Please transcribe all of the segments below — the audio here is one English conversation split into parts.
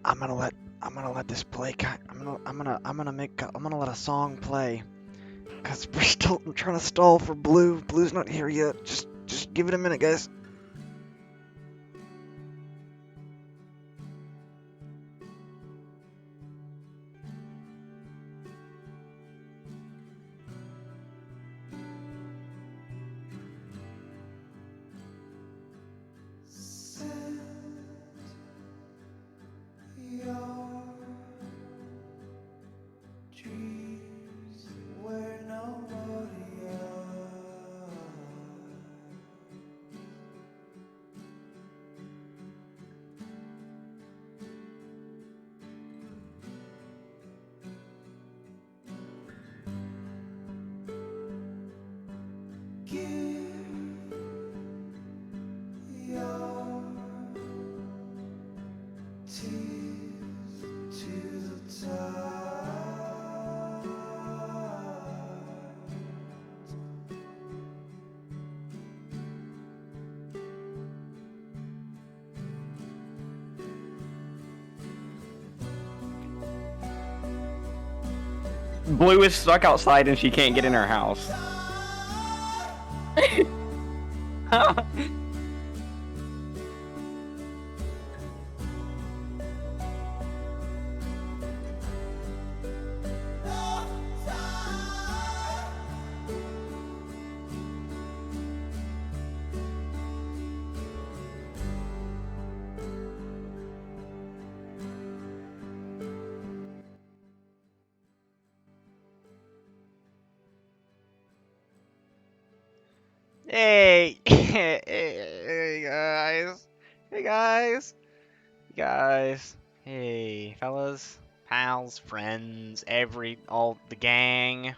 I'm gonna let this play. I'm gonna let a song play. Cause we're still trying to stall for Blue. Blue's not here yet. Just give it a minute, guys. Blue is stuck outside and she can't get in her house. Hey, hey guys, hey fellas, pals, friends, all the gang.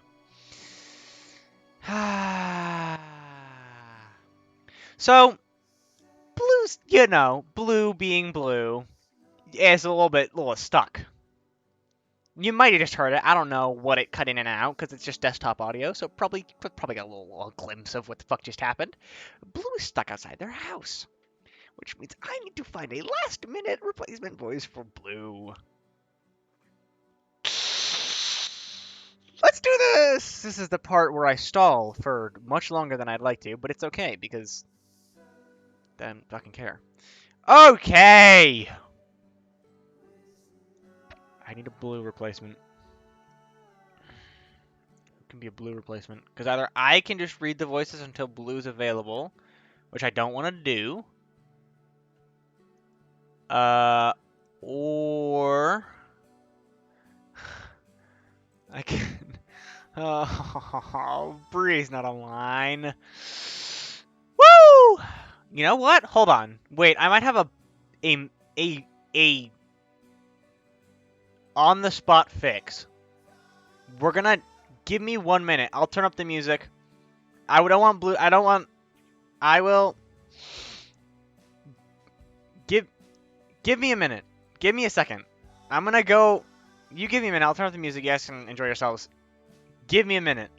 So, Blue's, Blue being Blue, is a little stuck. You might have just heard it. I don't know what it cut in and out because it's just desktop audio, so probably got a little glimpse of what the fuck just happened. Blue is stuck outside their house, which means I need to find a last-minute replacement voice for Blue. Let's do this! This is the part where I stall for much longer than I'd like to, but it's okay because I don't fucking care. Okay! I need a Blue replacement. Can be a Blue replacement because either I can just read the voices until Blue's available, which I don't want to do, or I can. Oh, Bree's not online. Woo! You know what? Hold on. Wait, I might have a on the spot fix. We're gonna. Give me 1 minute. I'll turn up the music. I will. Give me a minute. Give me a second. I'm gonna go. You give me a minute. I'll turn up the music. You guys can enjoy yourselves. Give me a minute.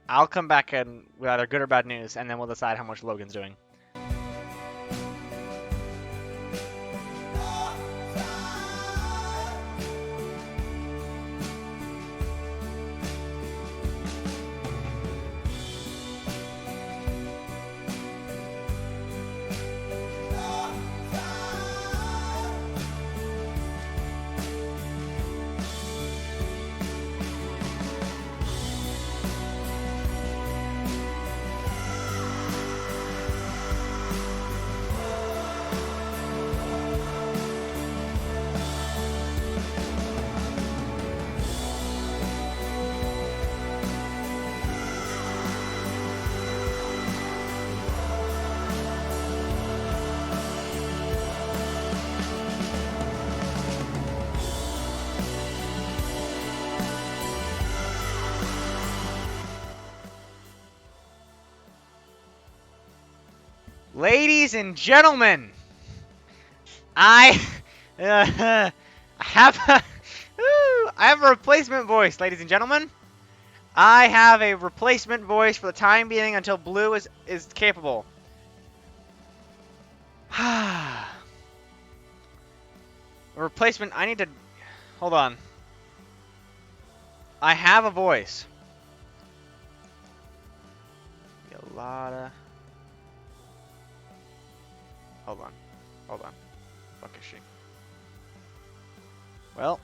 I'll come back and with either good or bad news, and then we'll decide how much Logan's doing. Ladies and gentlemen, I have a replacement voice, ladies and gentlemen. I have a replacement voice for the time being until Blue is capable. Replacement. I need to. Hold on. I have a voice. Be a lot of. Hold on. Hold on. Fuck is she? Well.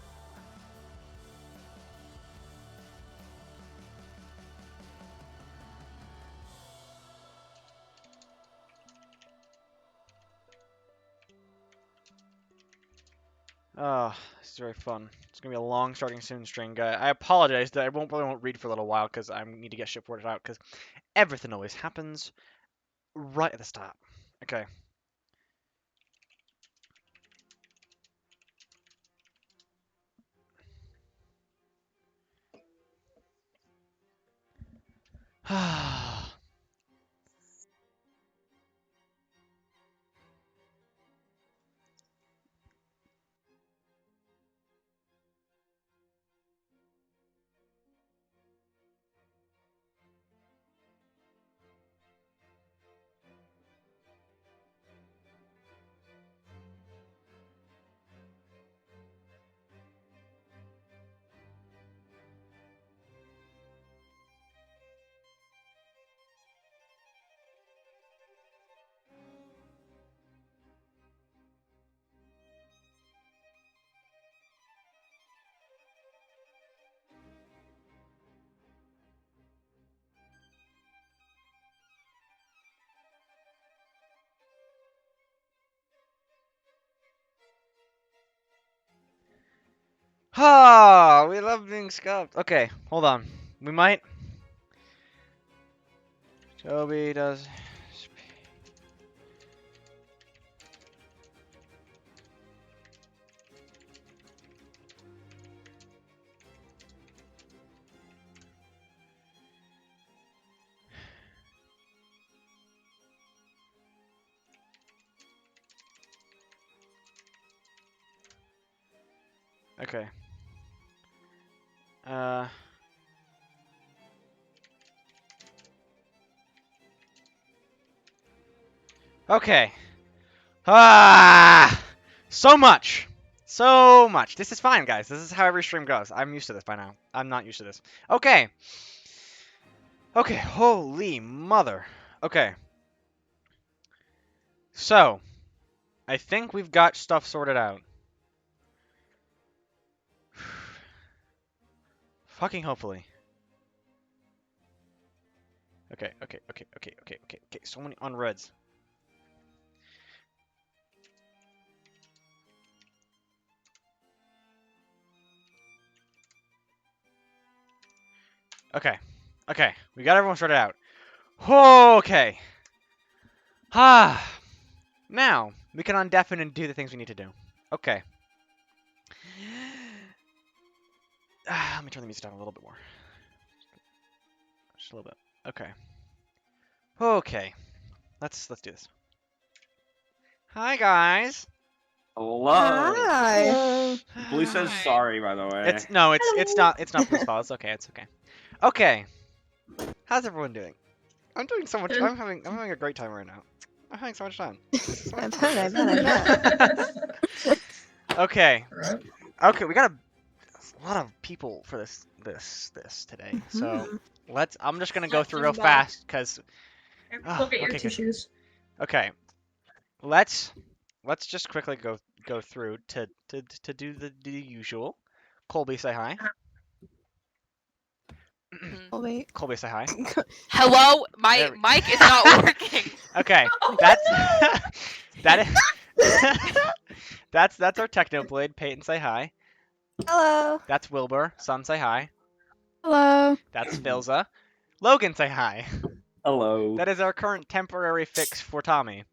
Oh, this is very fun. It's gonna be a long starting soon string, guy. I apologize that I probably won't read for a little while because I need to get shit sorted out because everything always happens right at the start. Okay. Ah, we love being scuffed. Okay, hold on. We might. Toby does. Okay. Okay. Ah! So much! So much. This is fine, guys. This is how every stream goes. I'm used to this by now. I'm not used to this. Okay. Okay. Holy mother. Okay. So, I think we've got stuff sorted out. Fucking hopefully. Okay. So many unreads. Okay. Okay. We got everyone sorted out. Okay. Ah. Now, we can undeafen and do the things we need to do. Okay. Let me turn the music down a little bit more. Just a little bit. Okay. Okay. Let's do this. Hi guys. Hello. Hi. Blue says sorry, by the way. It's not Blue's fault. It's okay. It's okay. Okay. How's everyone doing? I'm doing so much. I'm having a great time right now. I'm having so much fun. I bet. Okay. Okay, we got a lot of people for this today. So I'm just gonna go through real fast because. Look at your Okay, good. tissues. Okay. Let's just quickly go through to do the usual. Colby, say hi. Oh wait. Colby, say hi. Hello, my There we- mic is not working. Okay, that's that is that's our Technoblade. Peyton, say hi. Hello. That's Wilbur. Son, say hi. Hello. That's Philza. Logan, say hi. Hello. That is our current temporary fix for Tommy.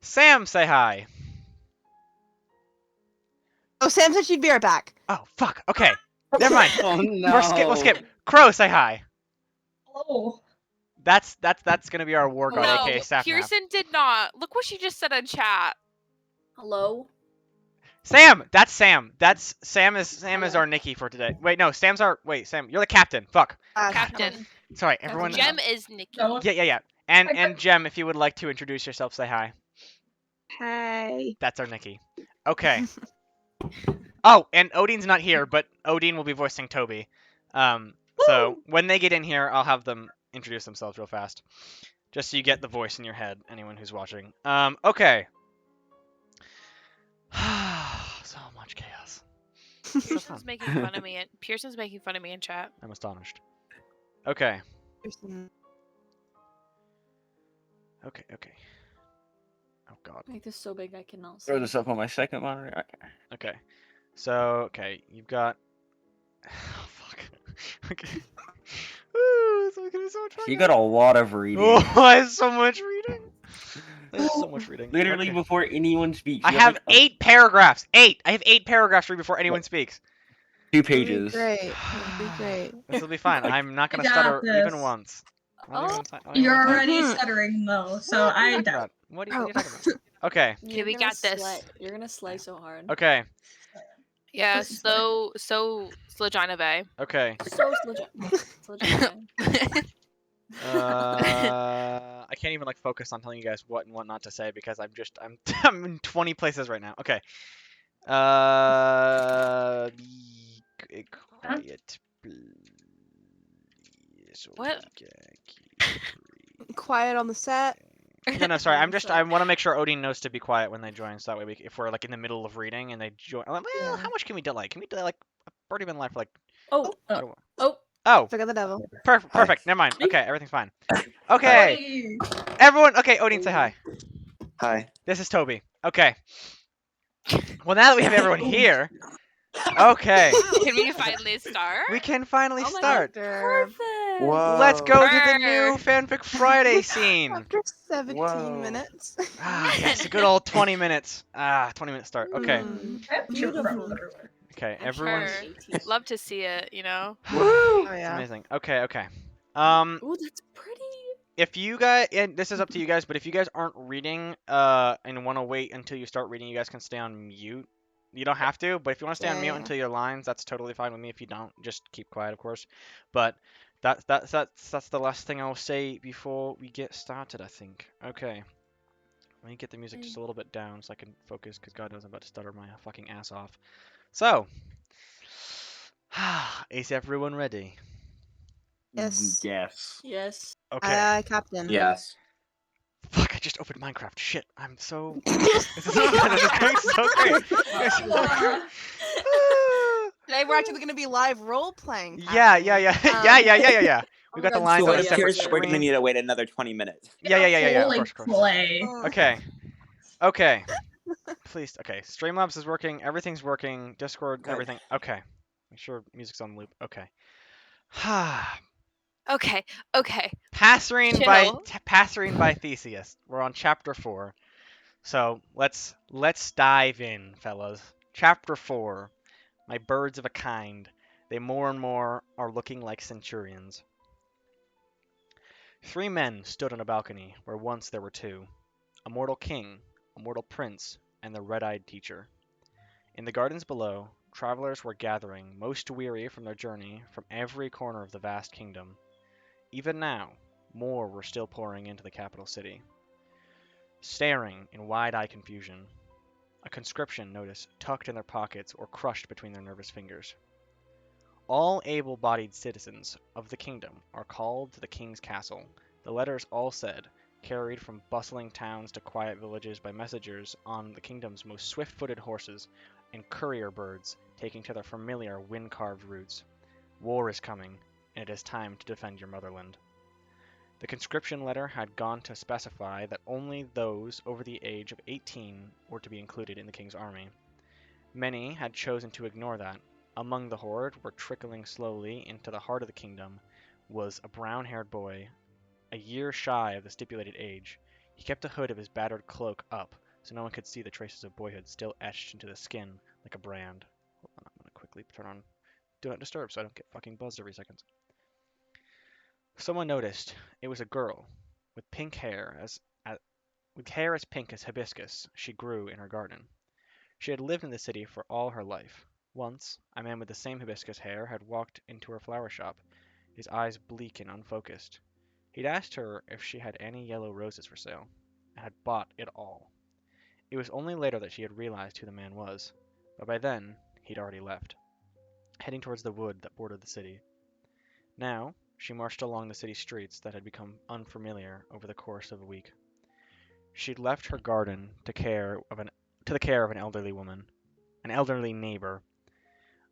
Sam, say hi. Oh, Sam said she'd be right back. Oh fuck. Okay, never mind. Oh no. We'll skip. Crow, say hi. Hello. That's gonna be our war god, No, aka Sapnap. Pearson did not. Look what she just said in chat. Hello. Sam, that's Sam. Sam is our Niki for today. Wait, no, Sam, you're the captain. Fuck. Captain. Sorry, everyone. Gem is Niki. No. Yeah. And Jem, if you would like to introduce yourself, say hi. Hey. That's our Niki. Okay. Oh, and Odine's not here, but Odin will be voicing Toby. So when they get in here, I'll have them introduce themselves real fast, just so you get the voice in your head. Anyone who's watching. Okay. So much chaos. So fun. Pearson's making fun of me. Pearson's making fun of me in chat. I'm astonished. Okay. Okay. Oh God. Make this so big I cannot see. Throw this up on my second monitor. Okay. Okay. So okay, you've got. Oh fuck. Okay. Ooh, this is gonna be so much fun. You got a lot of reading. Oh, I have so much reading. There's so much reading. Literally Okay. before anyone speaks. I you have like 8 paragraphs. 8. I have 8 paragraphs to read before anyone speaks. 2 pages. Great. It'll be great. This will be fine. Like- I'm not gonna You got stutter even this. once. Not even once. You're once. already Mhm. stuttering though, so I doubt. What are you talking about? Okay. Okay, we got this. You're gonna slay so hard. Okay. Yeah, Pussy so Slajina Bay. Okay. So legit. I can't even like focus on telling you guys what and what not to say because I'm I'm in 20 places right now. Okay. Be quiet, please. What? Quiet on the set. No, sorry. I want to make sure Odin knows to be quiet when they join, so that way if we're like in the middle of reading and they join, I'm like, well, Yeah. how much can we delay? Can we delay like? I've already been live for like. Oh, I don't- oh. Oh, Forgot the devil. perfect. Never mind. Okay, everything's fine. Okay, everyone. Okay, Odin, say hi. Hi. This is Toby. Okay. Well, now that we have everyone here, okay, Can we finally start? we can finally Oh my start. Perfect. Whoa. Let's go to the Brr. new FANFIC Friday scene. After 17 Whoa. minutes. Ah, yes, a good old 20 minutes. 20-minute start. Okay. Mm. I have children everywhere. Okay, I'm everyone's. sure. Love to see it, you know. Oh, It's yeah. amazing. Okay. Ooh, that's pretty. If you guys, and this is up to you guys, but if you guys aren't reading, and want to wait until you start reading, you guys can stay on mute. You don't have to, but if you want to stay on mute Yeah. until your lines, that's totally fine with me. If you don't, just keep quiet, of course. But that's the last thing I'll say before we get started, I think. Okay. Let me get the music just a little bit down so I can focus, because God knows I'm about to stutter my fucking ass off. So, is everyone ready? Yes. Yes. Yes. Okay. Captain. Yes. Fuck, I just opened Minecraft. Shit, I'm so... This is so good. This is going so great. Today we're actually going to be live role playing. Yeah. Um, Yeah. We got the God, lines so on a yeah. separate We're gonna screen. need to wait another 20 minutes. Yeah. Of Holy course. play. Okay. Please. Okay. Streamlabs is working. Everything's working. Discord. Good. Everything. Okay. Make sure music's on loop. Okay. Okay. Passerine Chill. by Thcscus. We're on chapter 4. So let's dive in, fellas. Chapter 4. My birds of a kind. They more and more are looking like centurions. 3 men stood on a balcony where once there were 2. A mortal king, a mortal prince, and the red-eyed teacher. In the gardens below, travelers were gathering, most weary from their journey, from every corner of the vast kingdom. Even now, more were still pouring into the capital city, staring in wide-eyed confusion. A conscription notice tucked in their pockets or crushed between their nervous fingers. All able-bodied citizens of the kingdom are called to the king's castle. The letters all said, carried from bustling towns to quiet villages by messengers on the kingdom's most swift-footed horses and courier birds taking to their familiar wind-carved routes. War is coming, and it is time to defend your motherland. The conscription letter had gone to specify that only those over the age of 18 were to be included in the king's army. Many had chosen to ignore that. Among the horde were trickling slowly into the heart of the kingdom was a brown-haired boy, a year shy of the stipulated age. He kept the hood of his battered cloak up, so no one could see the traces of boyhood still etched into the skin like a brand. Hold on, I'm gonna quickly turn on Do Not Disturb so I don't get fucking buzzed every second. Someone noticed it was a girl with pink hair with hair as pink as hibiscus she grew in her garden. She had lived in the city for all her life. Once, a man with the same hibiscus hair had walked into her flower shop, his eyes bleak and unfocused. He'd asked her if she had any yellow roses for sale, and had bought it all. It was only later that she had realized who the man was. but by then he'd already left, heading towards the wood that bordered the city. Now, she marched along the city streets that had become unfamiliar over the course of a week. She'd left her garden to the care of an elderly woman, an elderly neighbor.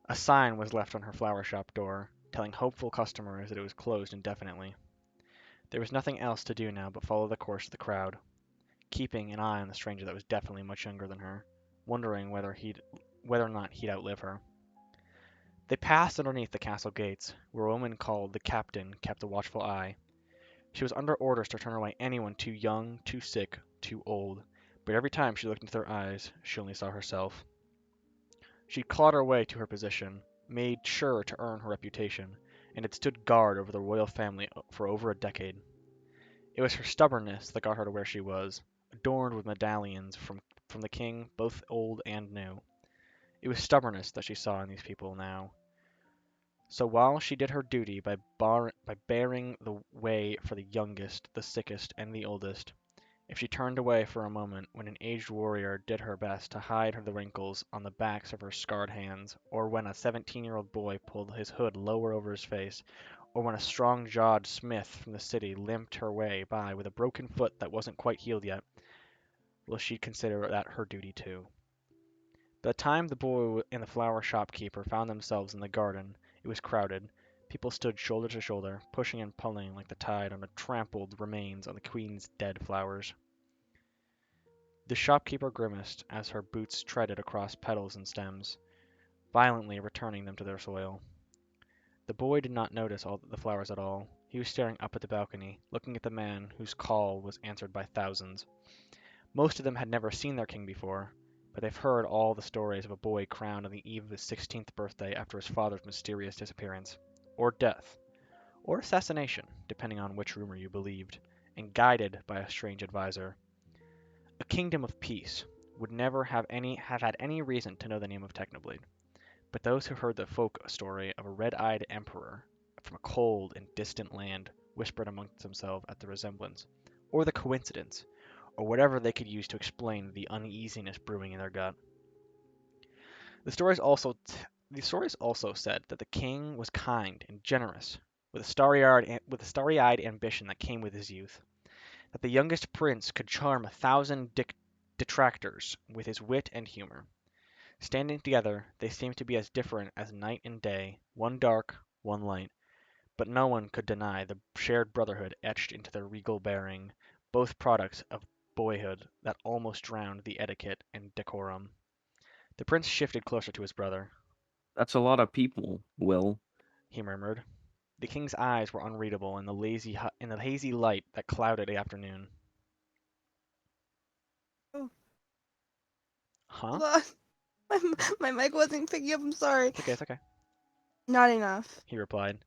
A sign was left on her flower shop door, telling hopeful customers that it was closed indefinitely. There was nothing else to do now but follow the course of the crowd, keeping an eye on the stranger that was definitely much younger than her, wondering whether or not he'd outlive her. They passed underneath the castle gates, where a woman called the captain kept a watchful eye. She was under orders to turn away anyone too young, too sick, too old, but every time she looked into their eyes, she only saw herself. She clawed her way to her position, made sure to earn her reputation, and had stood guard over the royal family for over a decade. It was her stubbornness that got her to where she was, adorned with medallions from the king, both old and new. It was stubbornness that she saw in these people now. So while she did her duty by bearing the way for the youngest, the sickest, and the oldest, if she turned away for a moment when an aged warrior did her best to hide the wrinkles on the backs of her scarred hands, or when a 17-year-old boy pulled his hood lower over his face, or when a strong-jawed smith from the city limped her way by with a broken foot that wasn't quite healed yet, well, she'd consider that her duty too. By the time the boy and the flower shopkeeper found themselves in the garden, it was crowded. People stood shoulder to shoulder, pushing and pulling like the tide on the trampled remains of the queen's dead flowers. The shopkeeper grimaced as her boots treaded across petals and stems, violently returning them to their soil. The boy did not notice all the flowers at all. He was staring up at the balcony, looking at the man whose call was answered by thousands. Most of them had never seen their king before, but they've heard all the stories of a boy crowned on the eve of his 16th birthday after his father's mysterious disappearance, or death, or assassination, depending on which rumor you believed, and guided by a strange advisor. A kingdom of peace would never have had any reason to know the name of Technoblade, but those who heard the folk story of a red-eyed emperor from a cold and distant land whispered amongst themselves at the resemblance, or the coincidence, or whatever they could use to explain the uneasiness brewing in their gut. The stories also said that the king was kind and generous, with a starry-eyed ambition that came with his youth, that the youngest prince could charm 1,000 detractors with his wit and humor. Standing together, they seemed to be as different as night and day, one dark, one light, but no one could deny the shared brotherhood etched into their regal bearing, both products of boyhood that almost drowned the etiquette and decorum. The prince shifted closer to his brother. That's a lot of people, Will. He murmured. The king's eyes were unreadable in the hazy light that clouded the afternoon. Oh. Huh? Hold on. My mic wasn't picking up. I'm sorry. It's okay. Not enough. He replied.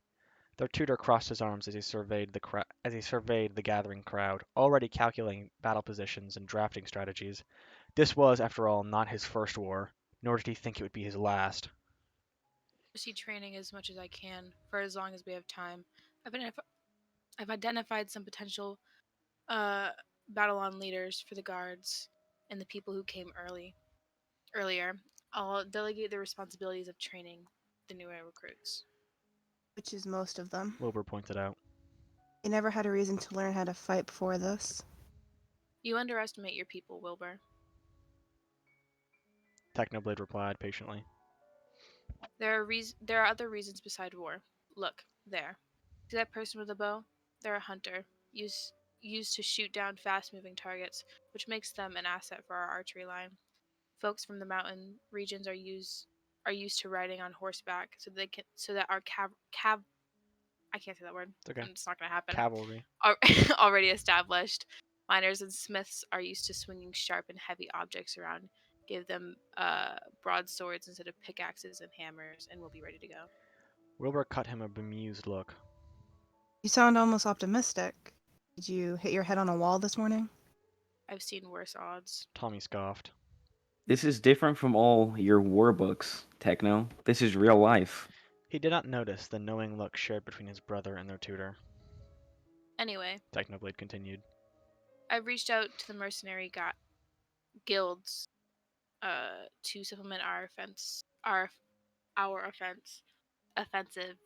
Their tutor crossed his arms as he surveyed the gathering crowd, already calculating battle positions and drafting strategies. This was, after all, not his first war, nor did he think it would be his last. Proceed training as much as I can for as long as we have time. I've identified some potential battle-on leaders for the guards and the people who came earlier. I'll delegate the responsibilities of training the newer recruits. Which is most of them. Wilbur pointed out. They never had a reason to learn how to fight before this. You underestimate your people, Wilbur. Technoblade replied patiently. There are other reasons beside war. Look, there. See that person with the bow? They're a hunter, used to shoot down fast-moving targets, which makes them an asset for our archery line. Folks from the mountain regions are used to riding on horseback, so that our I can't say that word. It's okay. It's not going to happen. Cavalry. Already established. Miners and smiths are used to swinging sharp and heavy objects around. Give them broadswords instead of pickaxes and hammers, and we'll be ready to go. Wilbur cut him a bemused look. You sound almost optimistic. Did you hit your head on a wall this morning? I've seen worse odds. Tommy scoffed. This is different from all your war books, Techno. This is real life. He did not notice the knowing look shared between his brother and their tutor. Anyway, Technoblade continued. I've reached out to the mercenary guilds to supplement our offensive.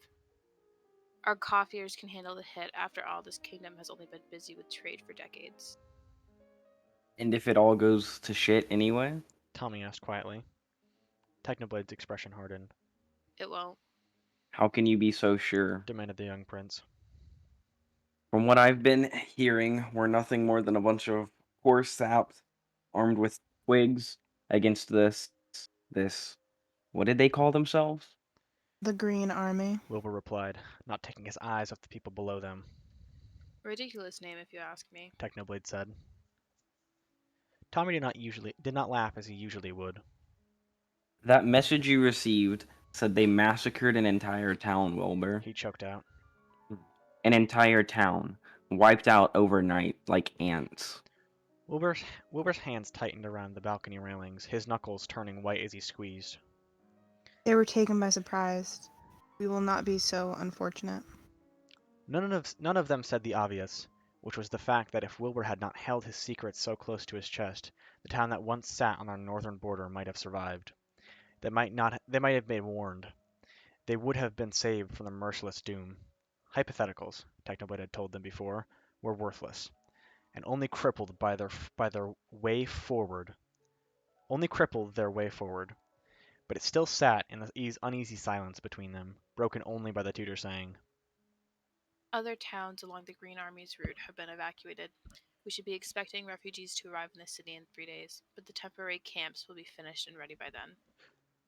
Our coffeers can handle the hit. After all, this kingdom has only been busy with trade for decades. And if it all goes to shit anyway? Tommy asked quietly. Technoblade's expression hardened. It won't. How can you be so sure? Demanded the young prince. From what I've been hearing, we're nothing more than a bunch of poor saps armed with twigs against this, what did they call themselves? The Green Army. Wilbur replied, not taking his eyes off the people below them. Ridiculous name, if you ask me. Technoblade said. Tommy did not laugh as he usually would. That message you received said they massacred an entire town, Wilbur. He choked out. An entire town, wiped out overnight like ants. Wilbur's hands tightened around the balcony railings, his knuckles turning white as he squeezed. They were taken by surprise. We will not be so unfortunate. None of them said the obvious, which was the fact that if Wilbur had not held his secrets so close to his chest, the town that once sat on our northern border might have survived. They might have been warned. They would have been saved from the merciless doom. Hypotheticals, Technoblade had told them before, were worthless, and only crippled by their way forward. Only crippled their way forward. But it still sat in the uneasy silence between them, broken only by the tutor saying, Other towns along the Green Army's route have been evacuated. We should be expecting refugees to arrive in the city in 3 days, but the temporary camps will be finished and ready by then.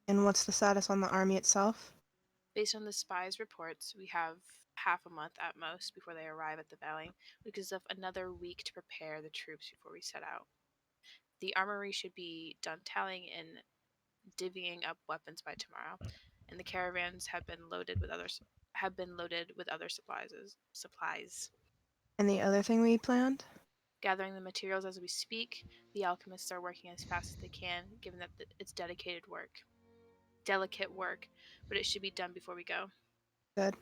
And what's the status on the army itself? Based on the spies' reports, we have half a month at most before they arrive at the valley, which gives us another week to prepare the troops before we set out. The armory should be done tallying and divvying up weapons by tomorrow, and the caravans have been loaded with other supplies. And the other thing we planned? Gathering the materials as we speak, the alchemists are working as fast as they can, given that it's delicate work, but it should be done before we go. Good.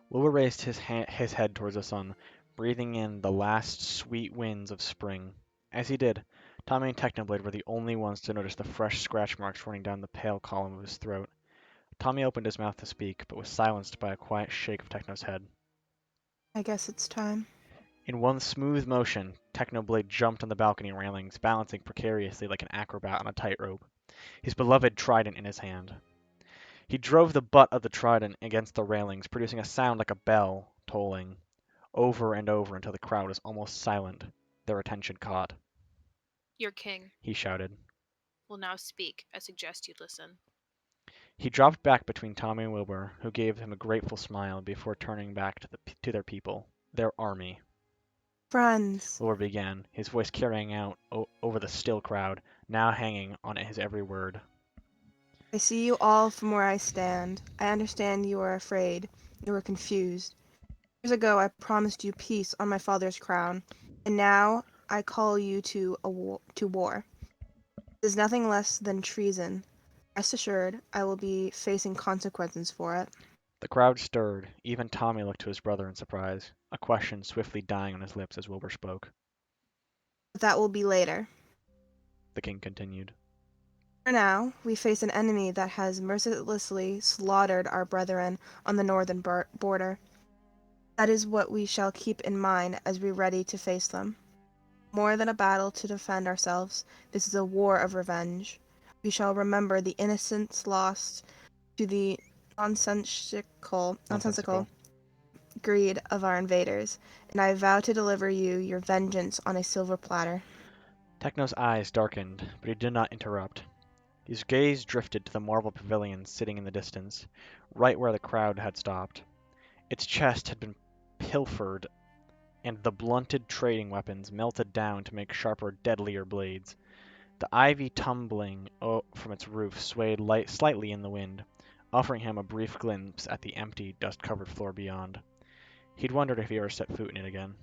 Wilbur raised his head towards the sun, breathing in the last sweet winds of spring. As he did, Tommy and Technoblade were the only ones to notice the fresh scratch marks running down the pale column of his throat. Tommy opened his mouth to speak, but was silenced by a quiet shake of Techno's head. I guess it's time. In one smooth motion, Technoblade jumped on the balcony railings, balancing precariously like an acrobat on a tightrope, his beloved trident in his hand. He drove the butt of the trident against the railings, producing a sound like a bell tolling, over and over until the crowd was almost silent, their attention caught. Your king He shouted. will now speak. I suggest you listen. He dropped back between Tommy and Wilbur, who gave him a grateful smile before turning back to their people, their army. Friends. Wilbur began, his voice carrying out over the still crowd, now hanging on his every word. I see you all from where I stand. I understand you are afraid. You are confused. Years ago I promised you peace on my father's crown, and now I call you to war. It is nothing less than treason. Rest assured, I will be facing consequences for it. The crowd stirred. Even Tommy looked to his brother in surprise, a question swiftly dying on his lips as Wilbur spoke. But that will be later. The king continued. For now, we face an enemy that has mercilessly slaughtered our brethren on the northern border. That is what we shall keep in mind as we ready to face them. More than a battle to defend ourselves, this is a war of revenge. We shall remember the innocents lost to the nonsensical greed of our invaders, and I vow to deliver you your vengeance on a silver platter. Techno's eyes darkened, but he did not interrupt. His gaze drifted to the marble pavilion sitting in the distance, right where the crowd had stopped. Its chest had been pilfered, and the blunted trading weapons melted down to make sharper, deadlier blades. The ivy tumbling from its roof swayed slightly in the wind, offering him a brief glimpse at the empty, dust-covered floor beyond. He'd wondered if he ever set foot in it again.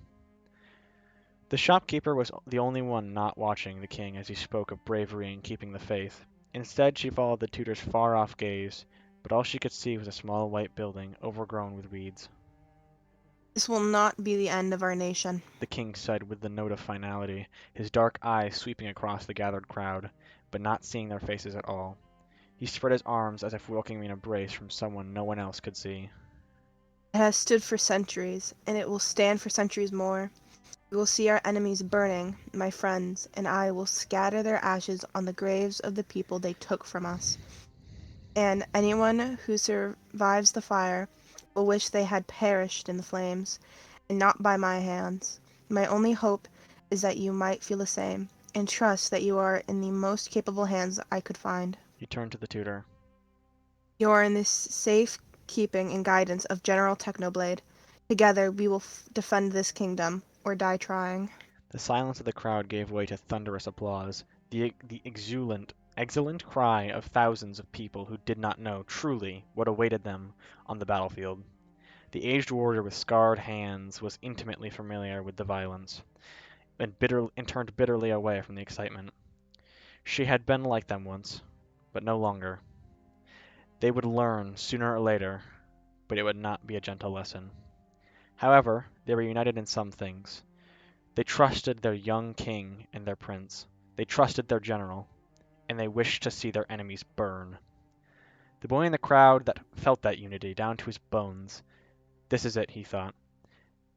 The shopkeeper was the only one not watching the king as he spoke of bravery and keeping the faith. Instead, she followed the tutor's far-off gaze, but all she could see was a small white building overgrown with weeds. This will not be the end of our nation. The king said with the note of finality, his dark eyes sweeping across the gathered crowd, but not seeing their faces at all. He spread his arms as if welcoming an embrace from someone no one else could see. It has stood for centuries, and it will stand for centuries more. We will see our enemies burning, my friends, and I will scatter their ashes on the graves of the people they took from us. And anyone who survives the fire will wish they had perished in the flames, and not by my hands. My only hope is that you might feel the same, and trust that you are in the most capable hands I could find. He turned to the tutor. You are in the safe keeping and guidance of General Technoblade. Together we will defend this kingdom, or die trying. The silence of the crowd gave way to thunderous applause, the exultant cry of thousands of people who did not know, truly, what awaited them on the battlefield. The aged warrior with scarred hands was intimately familiar with the violence, and turned bitterly away from the excitement. She had been like them once, but no longer. They would learn sooner or later, but it would not be a gentle lesson. However, they were united in some things. They trusted their young king and their prince. They trusted their general, and they wished to see their enemies burn. The boy in the crowd that felt that unity down to his bones. This is it, he thought.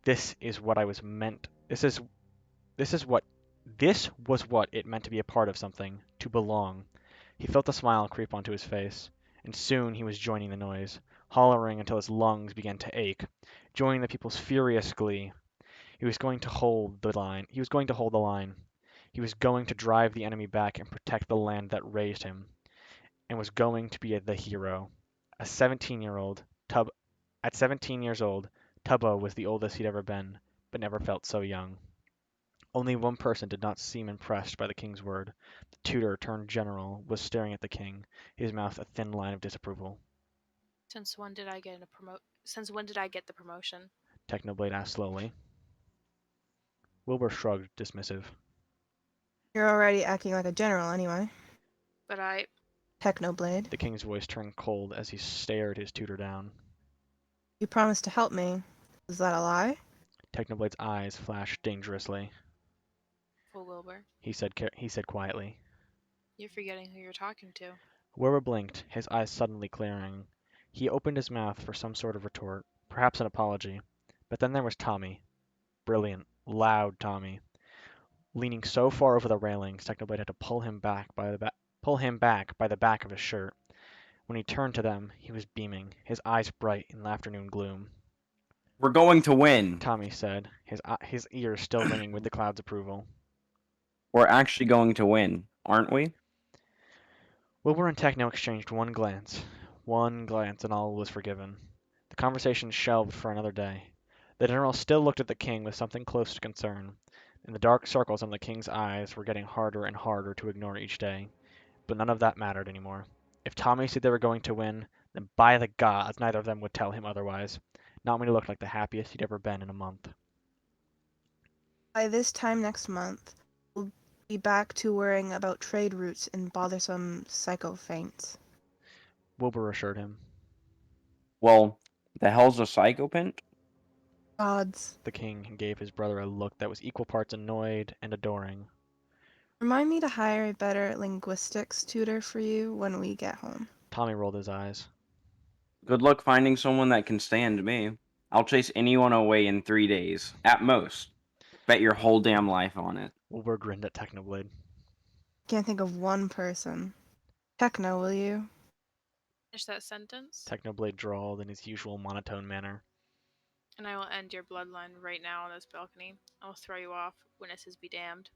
This is what I was meant. This was what it meant to be a part of something, to belong. He felt a smile creep onto his face, and soon he was joining the noise, hollering until his lungs began to ache, joining the people's furious glee. He was going to hold the line. He was going to hold the line. He was going to drive the enemy back and protect the land that raised him, and was going to be the hero. A 17-year-old At 17 years old, Tubbo was the oldest he'd ever been, but never felt so young. Only one person did not seem impressed by the king's word. The tutor turned general was staring at the king, his mouth a thin line of disapproval. Since when did I get the promotion? Technoblade asked slowly. Wilbur shrugged, dismissive. You're already acting like a general anyway. But I... Technoblade. The king's voice turned cold as he stared his tutor down. You promised to help me. Is that a lie? Technoblade's eyes flashed dangerously. Fool Wilbur. He said quietly. You're forgetting who you're talking to. Wilbur blinked, his eyes suddenly clearing. He opened his mouth for some sort of retort, perhaps an apology. But then there was Tommy. Brilliant, loud Tommy. Leaning so far over the railings, Technoblade had to pull him back by the back of his shirt. When he turned to them, he was beaming, his eyes bright in the afternoon gloom. We're going to win. Tommy said, his ears still ringing with the cloud's approval. We're actually going to win, aren't we? Wilbur and Techno exchanged one glance, and all was forgiven. The conversation shelved for another day. The general still looked at the king with something close to concern, and the dark circles on the king's eyes were getting harder and harder to ignore each day. But none of that mattered anymore. If Tommy said they were going to win, then by the gods, neither of them would tell him otherwise. Not when he looked like the happiest he'd ever been in a month. By this time next month, we'll be back to worrying about trade routes and bothersome psychophants. Wilbur assured him. Well, the hell's a psychopant? Gods. The king gave his brother a look that was equal parts annoyed and adoring. Remind me to hire a better linguistics tutor for you when we get home. Tommy rolled his eyes. Good luck finding someone that can stand me. I'll chase anyone away in 3 days, at most. Bet your whole damn life on it. Wilbur grinned at Technoblade. Can't think of one person. Techno, will you? Finish that sentence, Technoblade drawled in his usual monotone manner. and I will end your bloodline right now on this balcony. I will throw you off. Witnesses be damned.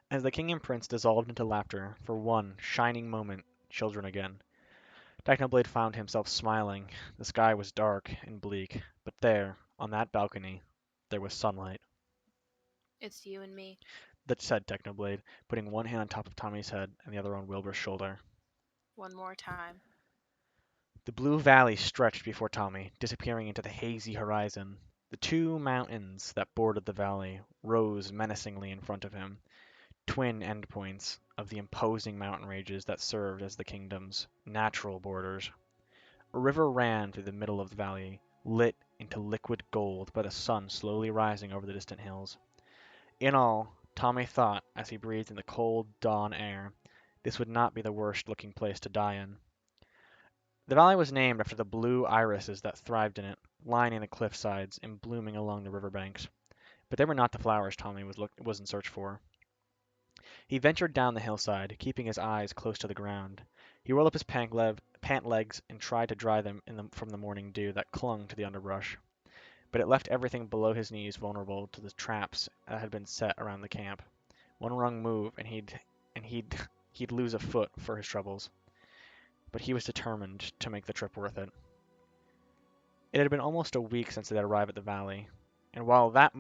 As the king and prince dissolved into laughter, for one shining moment, children again, Technoblade found himself smiling. The sky was dark and bleak, but there, on that balcony, there was sunlight. It's you and me. That said Technoblade, putting one hand on top of Tommy's head and the other on Wilbur's shoulder. One more time. The blue valley stretched before Tommy, disappearing into the hazy horizon. The two mountains that bordered the valley rose menacingly in front of him, twin endpoints of the imposing mountain ranges that served as the kingdom's natural borders. A river ran through the middle of the valley, lit in to liquid gold by the sun slowly rising over the distant hills. In all, Tommy thought, as he breathed in the cold dawn air, this would not be the worst-looking place to die in. The valley was named after the blue irises that thrived in it, lining the cliff sides and blooming along the river banks. But they were not the flowers Tommy was in search for. He ventured down the hillside, keeping his eyes close to the ground. He rolled up his pant legs and tried to dry them from the morning dew that clung to the underbrush. But it left everything below his knees vulnerable to the traps that had been set around the camp. One wrong move, and he'd lose a foot for his troubles. But he was determined to make the trip worth it. It had been almost a week since they had arrived at the valley, and while that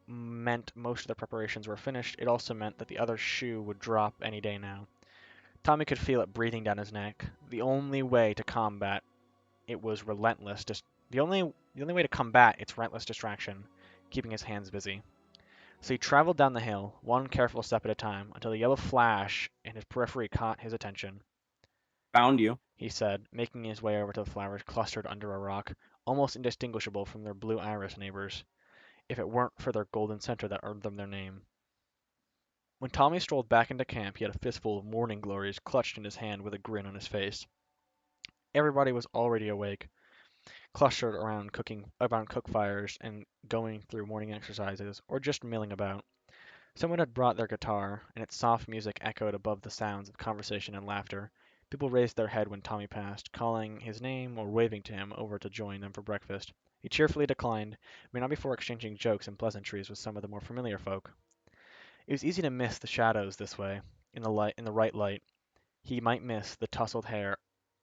meant most of the preparations were finished, it also meant that the other shoe would drop any day now. Tommy could feel it breathing down his neck. The only way to combat it was relentless. The only way to combat its relentless distraction, keeping his hands busy. So he traveled down the hill, one careful step at a time, until the yellow flash in his periphery caught his attention. Found you. He said, making his way over to the flowers clustered under a rock, almost indistinguishable from their blue iris neighbors, if it weren't for their golden center that earned them their name. When Tommy strolled back into camp, he had a fistful of morning glories clutched in his hand with a grin on his face. Everybody was already awake, clustered around cook fires and going through morning exercises, or just milling about. Someone had brought their guitar, and its soft music echoed above the sounds of conversation and laughter. People raised their head when Tommy passed, calling his name or waving to him over to join them for breakfast. He cheerfully declined, but not before exchanging jokes and pleasantries with some of the more familiar folk. It was easy to miss the shadows this way, in the right light. He might miss the tousled hair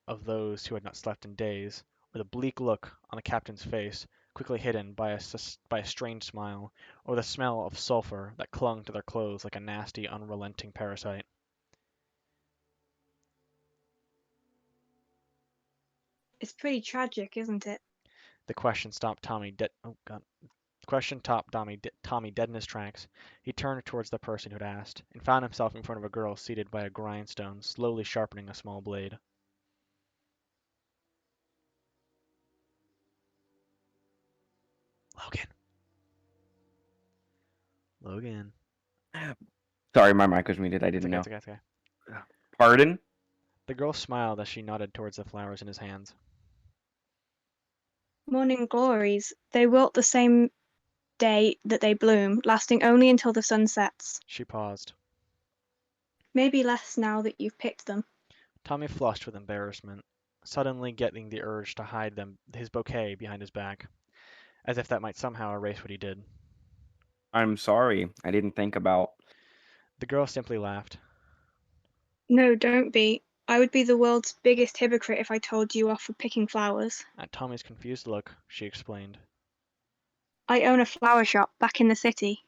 of those who had not slept in days, or the bleak look on the captain's face, quickly hidden by a strange smile, or the smell of sulfur that clung to their clothes like a nasty, unrelenting parasite. It's pretty tragic, isn't it? The question stopped Tommy dead. Oh God! The question stopped Tommy dead in his tracks. He turned towards the person who had asked, and found himself in front of a girl seated by a grindstone, slowly sharpening a small blade. Logan. Logan. Sorry, my mic was muted. I didn't know. It's okay. Pardon? The girl smiled as she nodded towards the flowers in his hands. Morning glories. They wilt the same day that they bloom, lasting only until the sun sets. She paused. Maybe less now that you've picked them. Tommy flushed with embarrassment, suddenly getting the urge to hide his bouquet behind his back, as if that might somehow erase what he did. I'm sorry. I didn't think about... The girl simply laughed. No, don't be. I would be the world's biggest hypocrite if I told you off for picking flowers. At Tommy's confused look, she explained. I own a flower shop back in the city.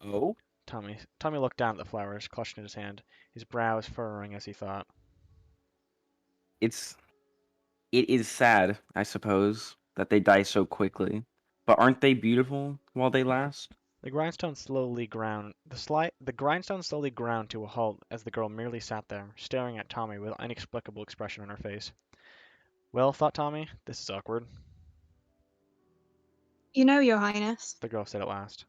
Oh? Tommy looked down at the flowers, clutched in his hand, his brows furrowing as he thought. It is sad, I suppose, that they die so quickly. But aren't they beautiful while they last? The grindstone slowly ground to a halt as the girl merely sat there, staring at Tommy with an inexplicable expression on her face. Well, thought Tommy, this is awkward. You know, Your Highness. The girl said at last.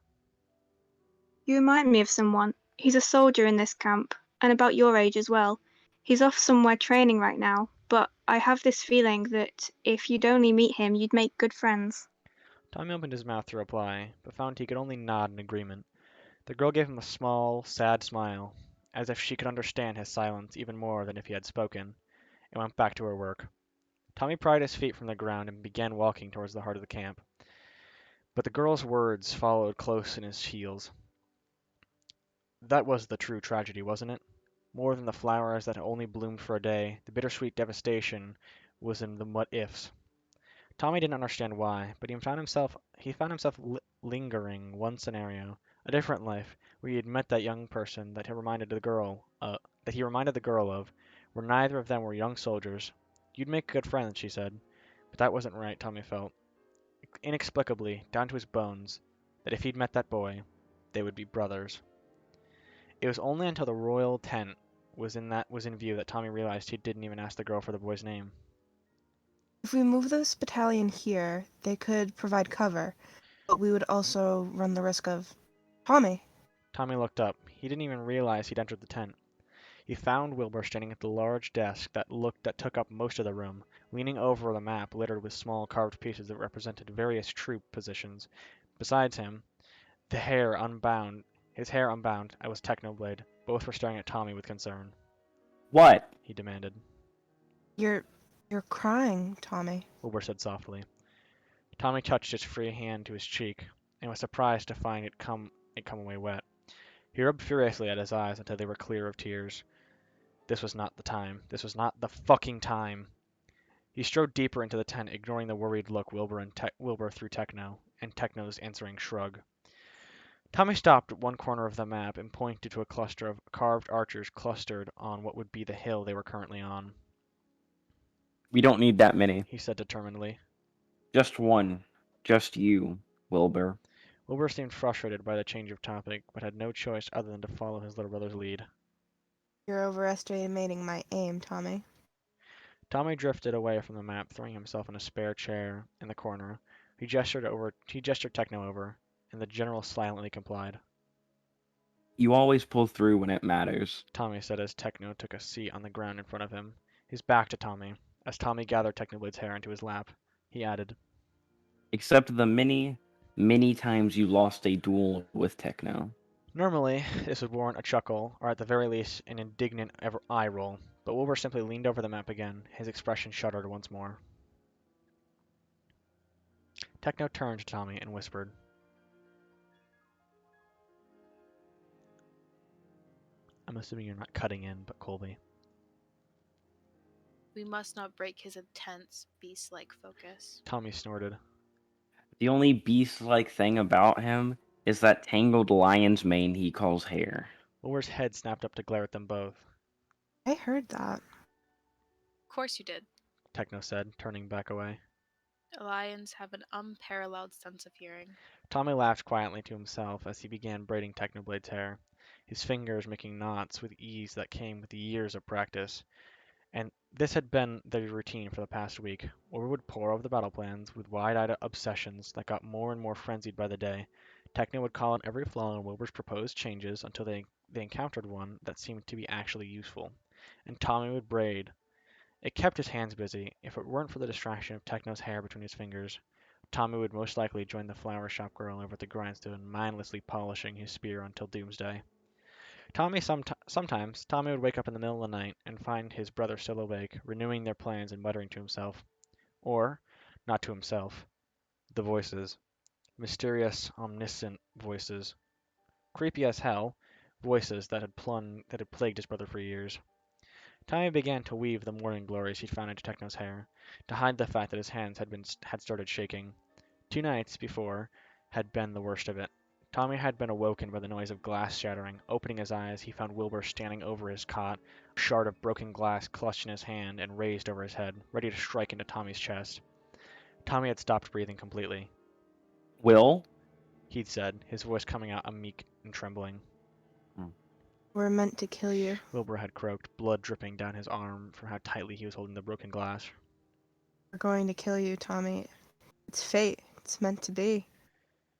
You remind me of someone. He's a soldier in this camp, and about your age as well. He's off somewhere training right now, but I have this feeling that if you'd only meet him, you'd make good friends. Tommy opened his mouth to reply, but found he could only nod in agreement. The girl gave him a small, sad smile, as if she could understand his silence even more than if he had spoken, and went back to her work. Tommy pried his feet from the ground and began walking towards the heart of the camp. But the girl's words followed close in his heels. That was the true tragedy, wasn't it? More than the flowers that had only bloomed for a day, the bittersweet devastation was in the what-ifs. Tommy didn't understand why, but he found himself lingering one scenario, a different life, where he had met that young person that he reminded the girl of, where neither of them were young soldiers. You'd make good friends, she said, but that wasn't right, Tommy felt, inexplicably, down to his bones, that if he'd met that boy, they would be brothers. It was only until the royal tent was in view that Tommy realized he didn't even ask the girl for the boy's name. If we move this battalion here, they could provide cover, but we would also run the risk of Tommy. Tommy looked up. He didn't even realize he'd entered the tent. He found Wilbur standing at the large desk that took up most of the room, leaning over the map littered with small carved pieces that represented various troop positions. Besides him, his hair unbound, was Technoblade. Both were staring at Tommy with concern. What? He demanded. You're crying, Tommy. Wilbur said softly. Tommy touched his free hand to his cheek, and was surprised to find it come away wet. He rubbed furiously at his eyes until they were clear of tears. This was not the time. This was not the fucking time. He strode deeper into the tent, ignoring the worried look Wilbur threw Techno, and Techno's answering shrug. Tommy stopped at one corner of the map and pointed to a cluster of carved archers clustered on what would be the hill they were currently on. We don't need that many. He said determinedly. Just one. Just you, Wilbur. Wilbur seemed frustrated by the change of topic, but had no choice other than to follow his little brother's lead. You're overestimating my aim, Tommy. Tommy drifted away from the map, throwing himself in a spare chair in the corner. He gestured Techno over, and the general silently complied. You always pull through when it matters. Tommy said as Techno took a seat on the ground in front of him, his back to Tommy. As Tommy gathered Technoblade's hair into his lap, he added, Except the many, many times you lost a duel with Techno. Normally, this would warrant a chuckle, or at the very least, an indignant eye roll, but Wilbur simply leaned over the map again, his expression shuddered once more. Techno turned to Tommy and whispered, I'm assuming you're not cutting in, but Colby. We must not break his intense, beast-like focus. Tommy snorted. The only beast-like thing about him is that tangled lion's mane he calls hair. Wilbur's head snapped up to glare at them both. I heard that. Of course you did. Techno said, turning back away. Lions have an unparalleled sense of hearing. Tommy laughed quietly to himself as he began braiding Technoblade's hair, his fingers making knots with ease that came with years of practice. And this had been their routine for the past week. Wilbur would pore over the battle plans with wide-eyed obsessions that got more and more frenzied by the day. Techno would call on every flaw in Wilbur's proposed changes until they encountered one that seemed to be actually useful. And Tommy would braid. It kept his hands busy. If it weren't for the distraction of Techno's hair between his fingers, Tommy would most likely join the flower shop girl over at the grindstone, mindlessly polishing his spear until doomsday. Sometimes Tommy would wake up in the middle of the night and find his brother still awake, renewing their plans and muttering to himself. Or, not to himself. The voices. Mysterious, omniscient voices. Creepy as hell, voices that had plagued his brother for years. Tommy began to weave the morning glories he'd found into Techno's hair, to hide the fact that his hands had started shaking. 2 nights before had been the worst of it. Tommy had been awoken by the noise of glass shattering. Opening his eyes, he found Wilbur standing over his cot, a shard of broken glass clutched in his hand and raised over his head, ready to strike into Tommy's chest. Tommy had stopped breathing completely. Will? He'd said, his voice coming out meek and trembling. We're meant to kill you. Wilbur had croaked, blood dripping down his arm from how tightly he was holding the broken glass. We're going to kill you, Tommy. It's fate. It's meant to be.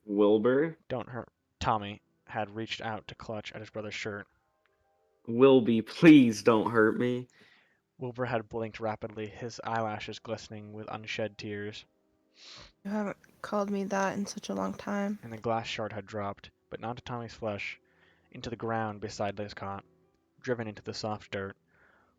Wilbur? Don't hurt. Tommy had reached out to clutch at his brother's shirt. Wilby, please don't hurt me. Wilbur had blinked rapidly, his eyelashes glistening with unshed tears. You haven't called me that in such a long time. And the glass shard had dropped, but not to Tommy's flesh, into the ground beside his cot, driven into the soft dirt.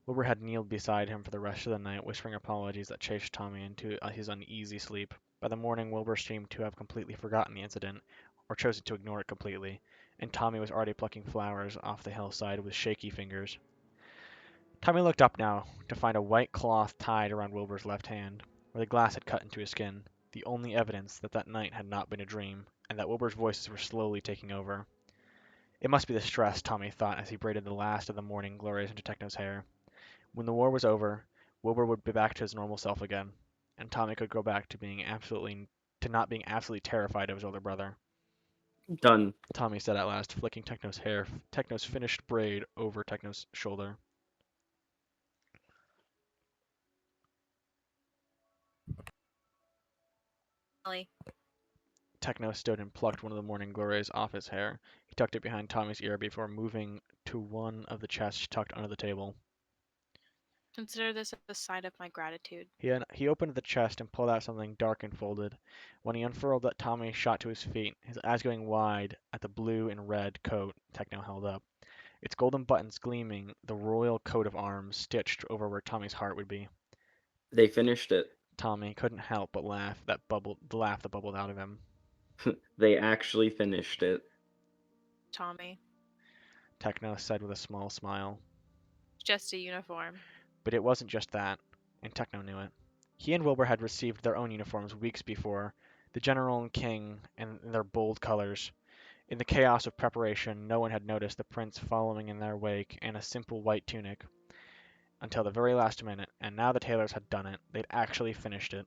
Wilbur had kneeled beside him for the rest of the night, whispering apologies that chased Tommy into his uneasy sleep. By the morning, Wilbur seemed to have completely forgotten the incident, or chosen to ignore it completely, and Tommy was already plucking flowers off the hillside with shaky fingers. Tommy looked up now to find a white cloth tied around Wilbur's left hand, where the glass had cut into his skin, the only evidence that that night had not been a dream, and that Wilbur's voices were slowly taking over. It must be the stress, Tommy thought as he braided the last of the morning glories into Techno's hair. When the war was over, Wilbur would be back to his normal self again, and Tommy could go back to not being absolutely terrified of his older brother. Done. Tommy said at last, flicking Techno's finished braid over Techno's shoulder. Techno stood and plucked one of the morning glories off his hair. He tucked it behind Tommy's ear before moving to one of the chests tucked under the table. Consider this a sign of my gratitude. He opened the chest and pulled out something dark and folded. When he unfurled it, Tommy shot to his feet, his eyes going wide at the blue and red coat Techno held up. Its golden buttons gleaming, the royal coat of arms stitched over where Tommy's heart would be. They finished it. Tommy couldn't help but laugh. The laugh that bubbled out of him. They actually finished it. Tommy. Techno said with a small smile. Just a uniform. But it wasn't just that, and Techno knew it. He and Wilbur had received their own uniforms weeks before, the General and King in their bold colors. In the chaos of preparation, no one had noticed the prince following in their wake and a simple white tunic until the very last minute, and now the tailors had done it. They'd actually finished it.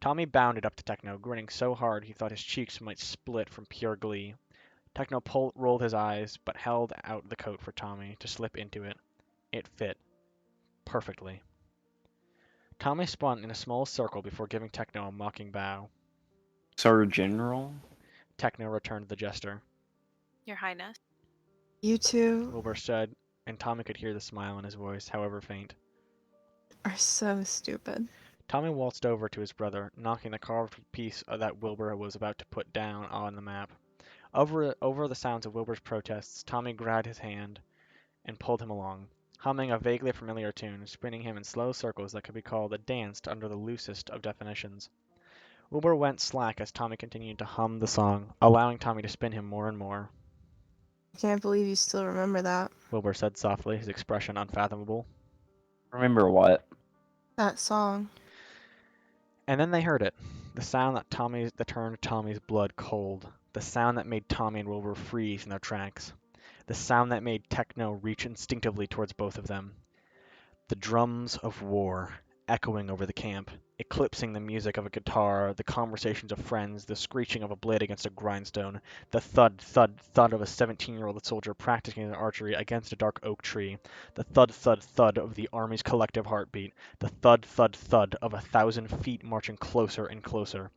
Tommy bounded up to Techno, grinning so hard he thought his cheeks might split from pure glee. Techno rolled his eyes, but held out the coat for Tommy to slip into it. It fit. Perfectly. Tommy spun in a small circle before giving Techno a mocking bow. Sir General? Techno returned the gesture. Your Highness. You two Wilbur said, and Tommy could hear the smile in his voice, however faint. are so stupid. Tommy waltzed over to his brother, knocking the carved piece that Wilbur was about to put down on the map. Over the sounds of Wilbur's protests, Tommy grabbed his hand and pulled him along, humming a vaguely familiar tune, spinning him in slow circles that could be called a dance under the loosest of definitions. Wilbur went slack as Tommy continued to hum the song, allowing Tommy to spin him more and more. I can't believe you still remember that. Wilbur said softly, his expression unfathomable. Remember what? That song. And then they heard it, the sound that turned Tommy's blood cold, the sound that made Tommy and Wilbur freeze in their tracks, the sound that made Techno reach instinctively towards both of them. The drums of war, echoing over the camp, eclipsing the music of a guitar, the conversations of friends, the screeching of a blade against a grindstone, the thud, thud, thud of a 17-year-old soldier practicing his archery against a dark oak tree, the thud, thud, thud of the army's collective heartbeat, the thud, thud, thud of 1,000 feet marching closer and closer.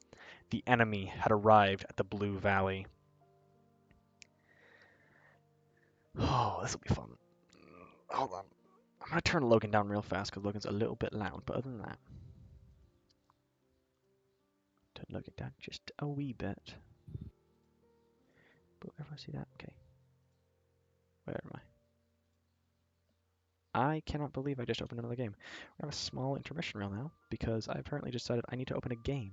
The enemy had arrived at the Blue Valley. Oh, this will be fun. Hold on. I'm going to turn Logan down real fast because Logan's a little bit loud, but other than that, turn Logan down just a wee bit. But wherever I see that, okay. Where am I? I cannot believe I just opened another game. We have a small intermission reel now because I apparently just decided I need to open a game.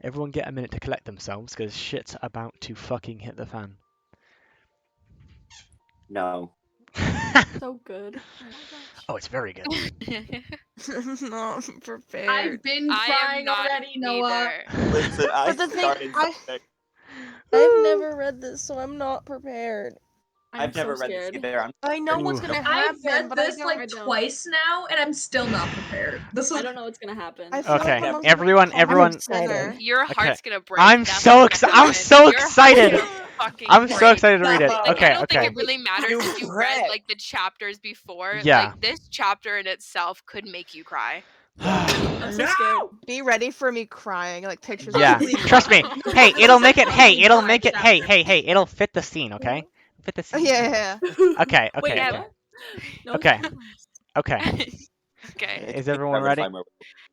Everyone get a minute to collect themselves because shit's about to fucking hit the fan. No. So good. Oh my gosh. Oh, it's very good. I'm not prepared. I've been I am crying not already, Noah. either. Listen, I But the thing- started I- something. I've never read this, so I'm not prepared. I'm I've never so read scared. this either. I'm I know what's gonna happen, I've read but I this don't. like I don't. twice now, and I'm still not prepared. This was I don't know what's gonna happen. I feel like Okay, I'm also everyone- calm everyone- center. Your Okay. heart's gonna break. I'm That's so what's gonna I'm happen. so Your heart's excited. gonna fucking I'm so break. excited to read it. Like, Like, Okay, I don't okay. think it really matters You if you read prick. like the chapters before. Yeah. Like this chapter in itself could make you cry. I'm so No! scared. Be ready for me crying, like pictures. Yeah, of me. trust me. Hey, This it'll is make it. a Hey, fucking it'll cry make it. Hey, chapter. hey, hey, it'll fit the scene. Okay, fit the scene. Yeah. Okay, okay, Wait, Yeah. okay. what? No Okay. spoilers. Okay. Okay. Is everyone ready?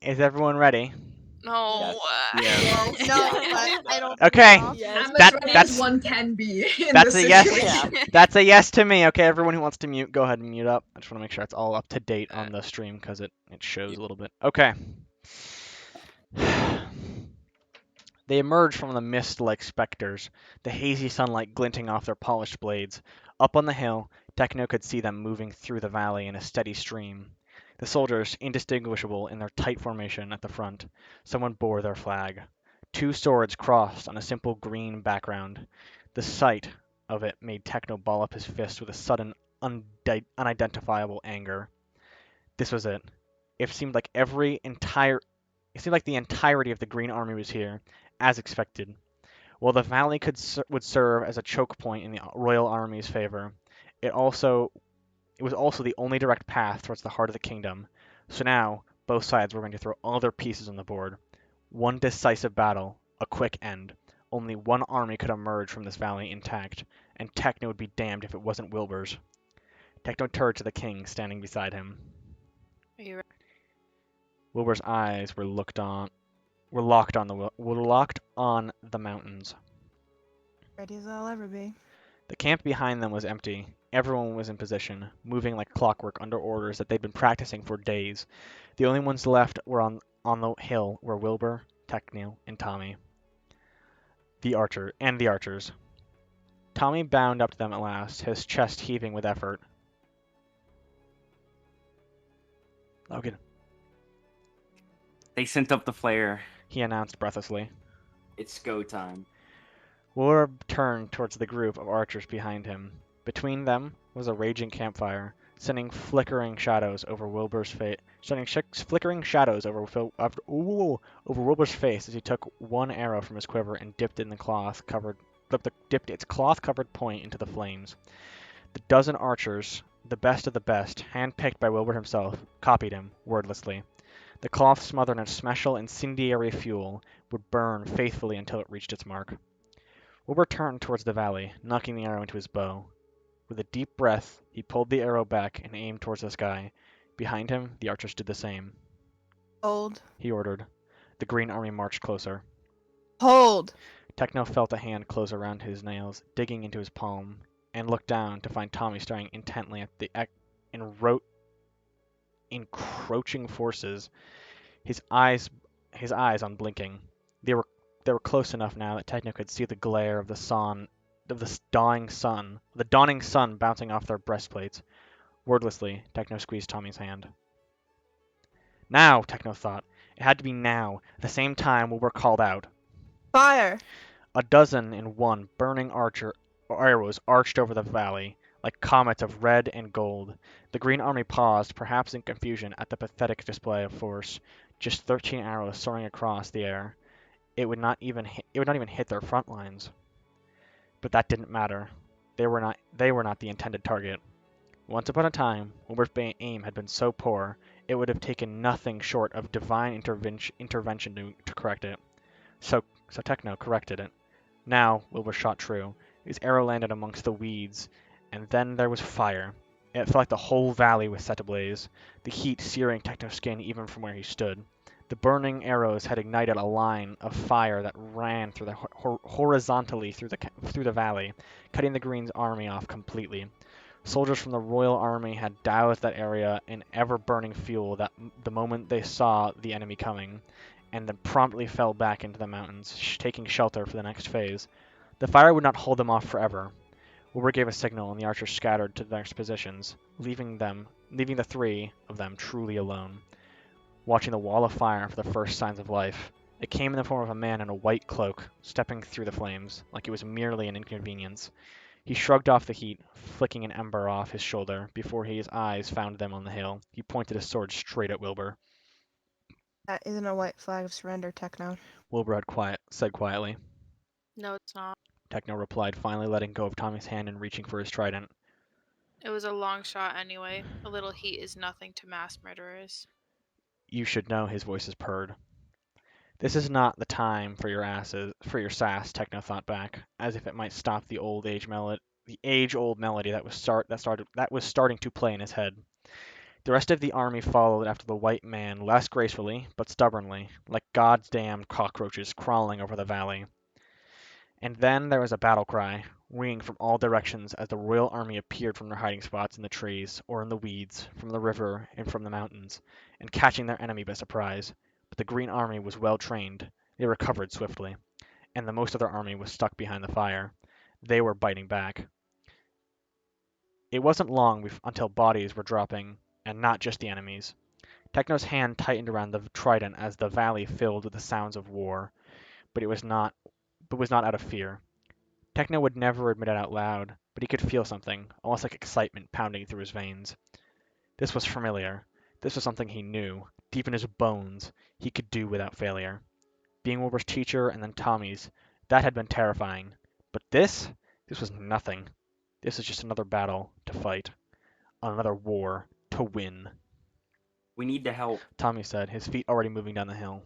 Is everyone ready? No. Yes. No, but I don't. Okay. Yes. I'm That- as ready that's- as one can be in that's this a yes. situation. That's a yes to me. Okay, everyone who wants to mute, go ahead and mute up. I just want to make sure it's all up to date on the stream because it shows a little bit. Okay. They emerged from the mist like specters, the hazy sunlight glinting off their polished blades. Up on the hill, Techno could see them moving through the valley in a steady stream. The soldiers, indistinguishable in their tight formation at the front, someone bore their flag. 2 swords crossed on a simple green background. The sight of it made Techno ball up his fist with a sudden, unidentifiable anger. This was it. It seemed like the entirety of the Green Army was here, as expected. While the valley would serve as a choke point in the Royal Army's favor, it was also the only direct path towards the heart of the kingdom. So now, Both sides were going to throw all their pieces on the board. One decisive battle, a quick end. Only one army could emerge from this valley intact, and Techno would be damned if it wasn't Wilbur's. Techno turned to the king standing beside him. Are you ready? Wilbur's eyes were locked on the mountains. Ready as I'll ever be. The camp behind them was empty. Everyone was in position, moving like clockwork under orders that they'd been practicing for days. The only ones left were on the hill were Wilbur, Techno, and Tommy. The archers. Tommy bound up to them at last, his chest heaving with effort. Logan, They sent up the flare. he announced breathlessly. It's go time. Wilbur turned towards the group of archers behind him. Between them was a raging campfire, sending flickering shadows over Wilbur's face. Over Wilbur's face as he took one arrow from his quiver and dipped its cloth-covered point into the flames. The dozen archers, the best of the best, hand-picked by Wilbur himself, copied him wordlessly. The cloth smothered in a special incendiary fuel would burn faithfully until it reached its mark. Wilbur turned towards the valley, knocking the arrow into his bow. With a deep breath, he pulled the arrow back and aimed towards the sky. Behind him, the archers did the same. Hold. He ordered. The Green Army marched closer. Hold! Techno felt a hand close around his nails, digging into his palm, and looked down to find Tommy staring intently at the encroaching forces, his eyes unblinking. They were close enough now that Techno could see the glare of the dawning sun bouncing off their breastplates. Wordlessly, Techno squeezed Tommy's hand. Now, Techno thought. It had to be now. At the same time, Wilbur called out. Fire! A dozen in one burning arrows arched over the valley, like comets of red and gold. The Green Army paused, perhaps in confusion at the pathetic display of force. Just 13 arrows soaring across the air. It would not even hit their front lines. But that didn't matter. They were not the intended target. Once upon a time, Wilbur's aim had been so poor, it would have taken nothing short of divine intervention to correct it. So Techno corrected it. Now Wilbur shot true. His arrow landed amongst the weeds, and then there was fire. It felt like the whole valley was set ablaze, the heat searing Techno's skin even from where he stood. The burning arrows had ignited a line of fire that ran horizontally through the valley, cutting the Green Army off completely. Soldiers from the Royal Army had doused that area in ever-burning fuel the moment they saw the enemy coming, and then promptly fell back into the mountains, taking shelter for the next phase. The fire would not hold them off forever. Wilbur gave a signal, and the archers scattered to their positions, leaving the three of them truly alone, watching the wall of fire for the first signs of life. It came in the form of a man in a white cloak, stepping through the flames, like it was merely an inconvenience. He shrugged off the heat, flicking an ember off his shoulder before his eyes found them on the hill. He pointed his sword straight at Wilbur. That isn't a white flag of surrender, Techno. Wilbur had said quietly. No, it's not. Techno replied, finally letting go of Tommy's hand and reaching for his trident. It was a long shot anyway. A little heat is nothing to mass murderers. You should know, his voice is purred. This is not the time for your sass, Techno thought back, as if it might stop the age-old melody that was starting to play in his head. The rest of the army followed after the white man, less gracefully, but stubbornly, like goddamned cockroaches crawling over the valley. And then there was a battle cry, ringing from all directions as the Royal Army appeared from their hiding spots in the trees, or in the weeds, from the river, and from the mountains, and catching their enemy by surprise. But the Green Army was well trained. They recovered swiftly, and the most of their army was stuck behind the fire. They were biting back. It wasn't long until bodies were dropping, and not just the enemies. Techno's hand tightened around the trident as the valley filled with the sounds of war, but was not out of fear. Techno would never admit it out loud, but he could feel something, almost like excitement pounding through his veins. This was familiar. This was something he knew, deep in his bones, he could do without failure. Being Wilbur's teacher and then Tommy's, that had been terrifying. But this was nothing. This was just another battle to fight. Another war to win. We need to help. Tommy said, his feet already moving down the hill.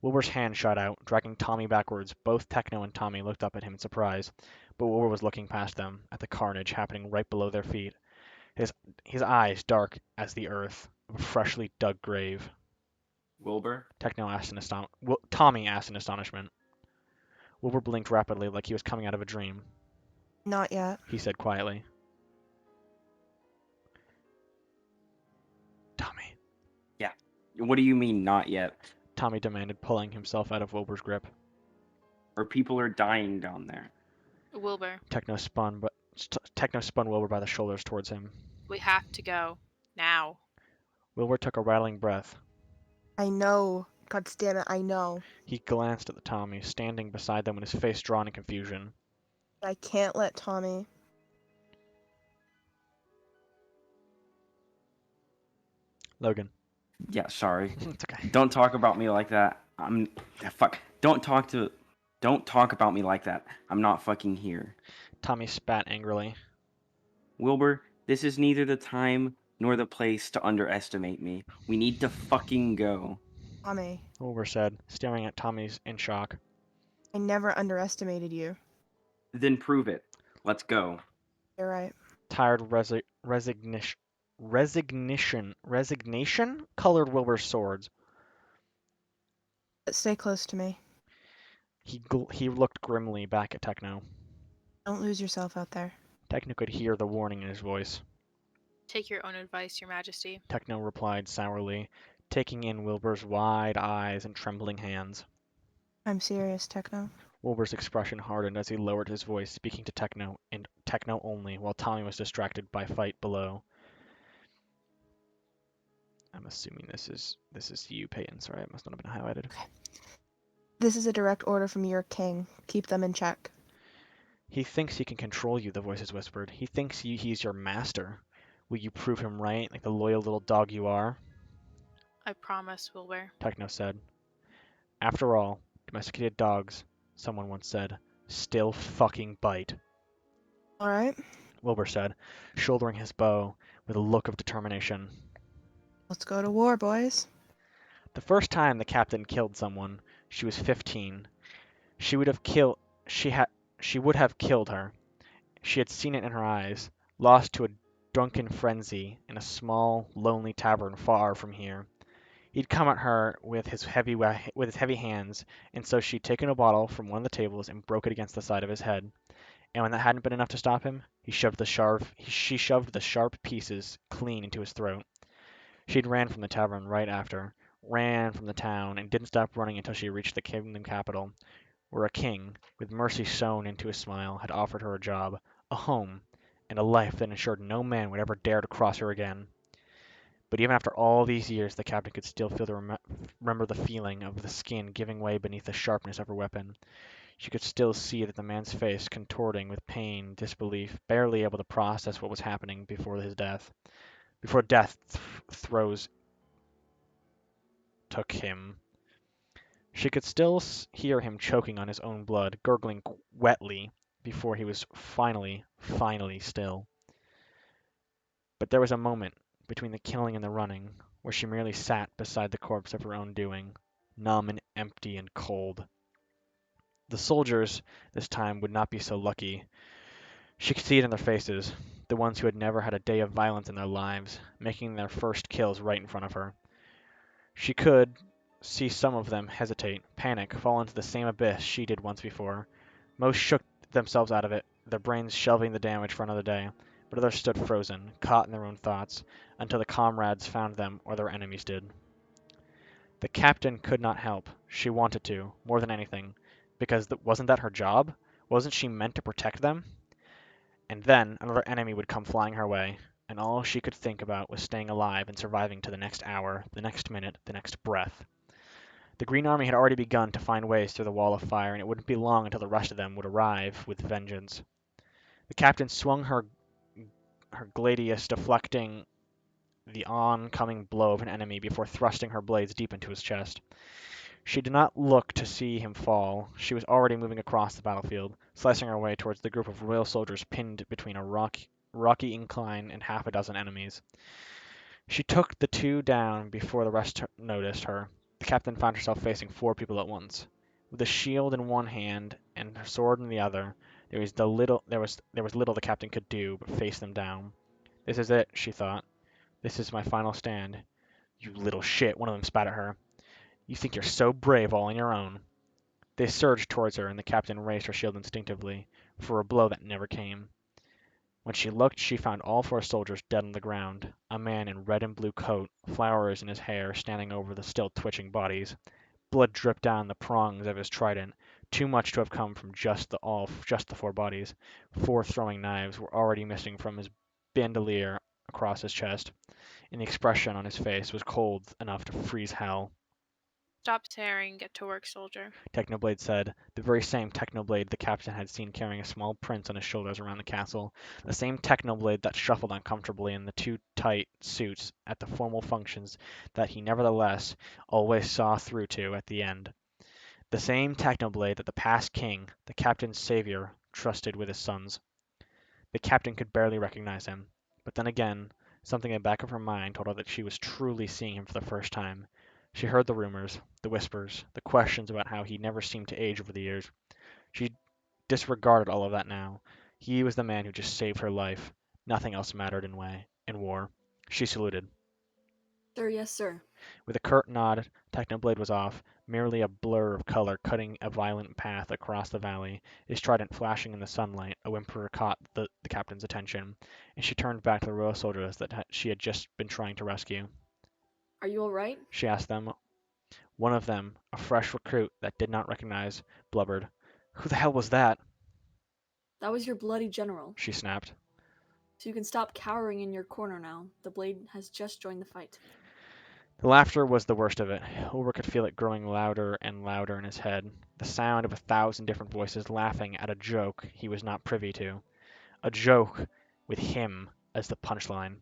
Wilbur's hand shot out, dragging Tommy backwards. Both Techno and Tommy looked up at him in surprise, but Wilbur was looking past them, at the carnage happening right below their feet. His eyes dark as the earth of a freshly dug grave. Wilbur? Tommy asked in astonishment. Wilbur blinked rapidly like he was coming out of a dream. Not yet. He said quietly. Tommy. Yeah. What do you mean, not yet? Tommy demanded, pulling himself out of Wilbur's grip. Our people are dying down there. Wilbur, Techno spun Wilbur by the shoulders towards him. we have to go. Now. Wilbur took a rattling breath. I know. God damn it, I know. He glanced at the Tommy, standing beside them with his face drawn in confusion. I can't let Tommy. Logan. Yeah, sorry. It's okay. Don't talk about me like that. Fuck. Don't talk about me like that. I'm not fucking here. Tommy spat angrily. Wilbur, this is neither the time nor the place to underestimate me. We need to fucking go. Tommy, Wilbur said, staring at Tommy's in shock. I never underestimated you. Then prove it. Let's go. You're right. Tired resignation colored Wilbur's swords. But stay close to me. He looked grimly back at Techno. Don't lose yourself out there. Techno could hear the warning in his voice. Take your own advice, Your Majesty. Techno replied sourly, taking in Wilbur's wide eyes and trembling hands. I'm serious, Techno. Wilbur's expression hardened as he lowered his voice, speaking to Techno and Techno only, while Tommy was distracted by fight below. I'm assuming this is you, Peyton. Sorry, it must not have been highlighted. Okay. This is a direct order from your king. Keep them in check. He thinks he can control you, the voices whispered. He thinks he's your master. Will you prove him right, like the loyal little dog you are? I promise, Wilbur. Techno said. After all, domesticated dogs, someone once said, still fucking bite. All right. Wilbur said, shouldering his bow with a look of determination. Let's go to war, boys. The first time the captain killed someone, she was 15. She would have killed her. She had seen it in her eyes, lost to a drunken frenzy in a small, lonely tavern far from here. He'd come at her with his heavy hands, and so she'd taken a bottle from one of the tables and broke it against the side of his head. And when that hadn't been enough to stop him, she shoved the sharp pieces clean into his throat. She'd ran from the tavern right after, ran from the town, and didn't stop running until she reached the kingdom capital, where a king, with mercy sewn into his smile, had offered her a job, a home, and a life that ensured no man would ever dare to cross her again. But even after all these years, the captain could still remember the feeling of the skin giving way beneath the sharpness of her weapon. She could still see that the man's face contorting with pain, disbelief, barely able to process what was happening before his death. Before death throes took him. She could still hear him choking on his own blood, gurgling wetly before he was finally still. But there was a moment between the killing and the running where she merely sat beside the corpse of her own doing, numb and empty and cold. The soldiers, this time, would not be so lucky. She could see it in their faces, the ones who had never had a day of violence in their lives, making their first kills right in front of her. She could see some of them hesitate, panic, fall into the same abyss she did once before. Most shook themselves out of it, their brains shelving the damage for another day, but others stood frozen, caught in their own thoughts, until the comrades found them or their enemies did. The captain could not help. She wanted to, more than anything, because wasn't that her job? Wasn't she meant to protect them? And then another enemy would come flying her way, and all she could think about was staying alive and surviving to the next hour, the next minute, the next breath. The Green Army had already begun to find ways through the wall of fire, and it wouldn't be long until the rest of them would arrive with vengeance. The captain swung her gladius, deflecting the oncoming blow of an enemy before thrusting her blades deep into his chest. She did not look to see him fall. She was already moving across the battlefield, slicing her way towards the group of royal soldiers pinned between a rocky incline and half a dozen enemies. She took the two down before the rest noticed her. The captain found herself facing 4 people at once. With a shield in one hand and her sword in the other, there was little the captain could do but face them down. This is it, she thought. This is my final stand. You little shit, one of them spat at her. You think you're so brave all on your own. They surged towards her, and the captain raised her shield instinctively, for a blow that never came. When she looked, she found all 4 soldiers dead on the ground, a man in red and blue coat, flowers in his hair, standing over the still twitching bodies. Blood dripped down the prongs of his trident, too much to have come from just the 4 bodies. 4 throwing knives were already missing from his bandolier across his chest, and the expression on his face was cold enough to freeze hell. Stop tearing, get to work, soldier. Technoblade said, the very same Technoblade the captain had seen carrying a small prince on his shoulders around the castle, the same Technoblade that shuffled uncomfortably in the too tight suits at the formal functions that he nevertheless always saw through to at the end. The same Technoblade that the past king, the captain's savior, trusted with his sons. The captain could barely recognize him, but then again, something in the back of her mind told her that she was truly seeing him for the first time. She heard the rumors, the whispers, the questions about how he never seemed to age over the years. She disregarded all of that now. He was the man who just saved her life. Nothing else mattered in war. She saluted. Sir, yes, sir. With a curt nod, Technoblade was off, merely a blur of color cutting a violent path across the valley, his trident flashing in the sunlight. A whimper caught the captain's attention, and she turned back to the royal soldiers that she had just been trying to rescue. Are you all right? She asked them. One of them, a fresh recruit that did not recognize, blubbered. Who the hell was that? That was your bloody general. She snapped. So you can stop cowering in your corner now. The blade has just joined the fight. The laughter was the worst of it. Wilbur could feel it growing louder and louder in his head. The sound of 1,000 different voices laughing at a joke he was not privy to. A joke with him as the punchline.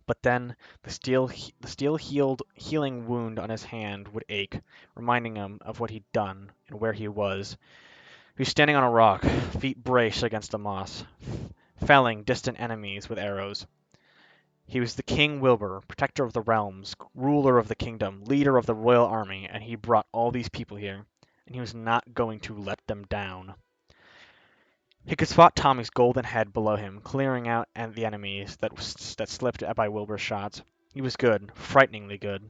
But then the healing wound on his hand would ache, reminding him of what he'd done and where he was. He was standing on a rock, feet braced against the moss, felling distant enemies with arrows. He was the King Wilbur, protector of the realms, ruler of the kingdom, leader of the royal army, and he brought all these people here, and he was not going to let them down. He could spot Tommy's golden head below him, clearing out the enemies that slipped by Wilbur's shots. He was good, frighteningly good.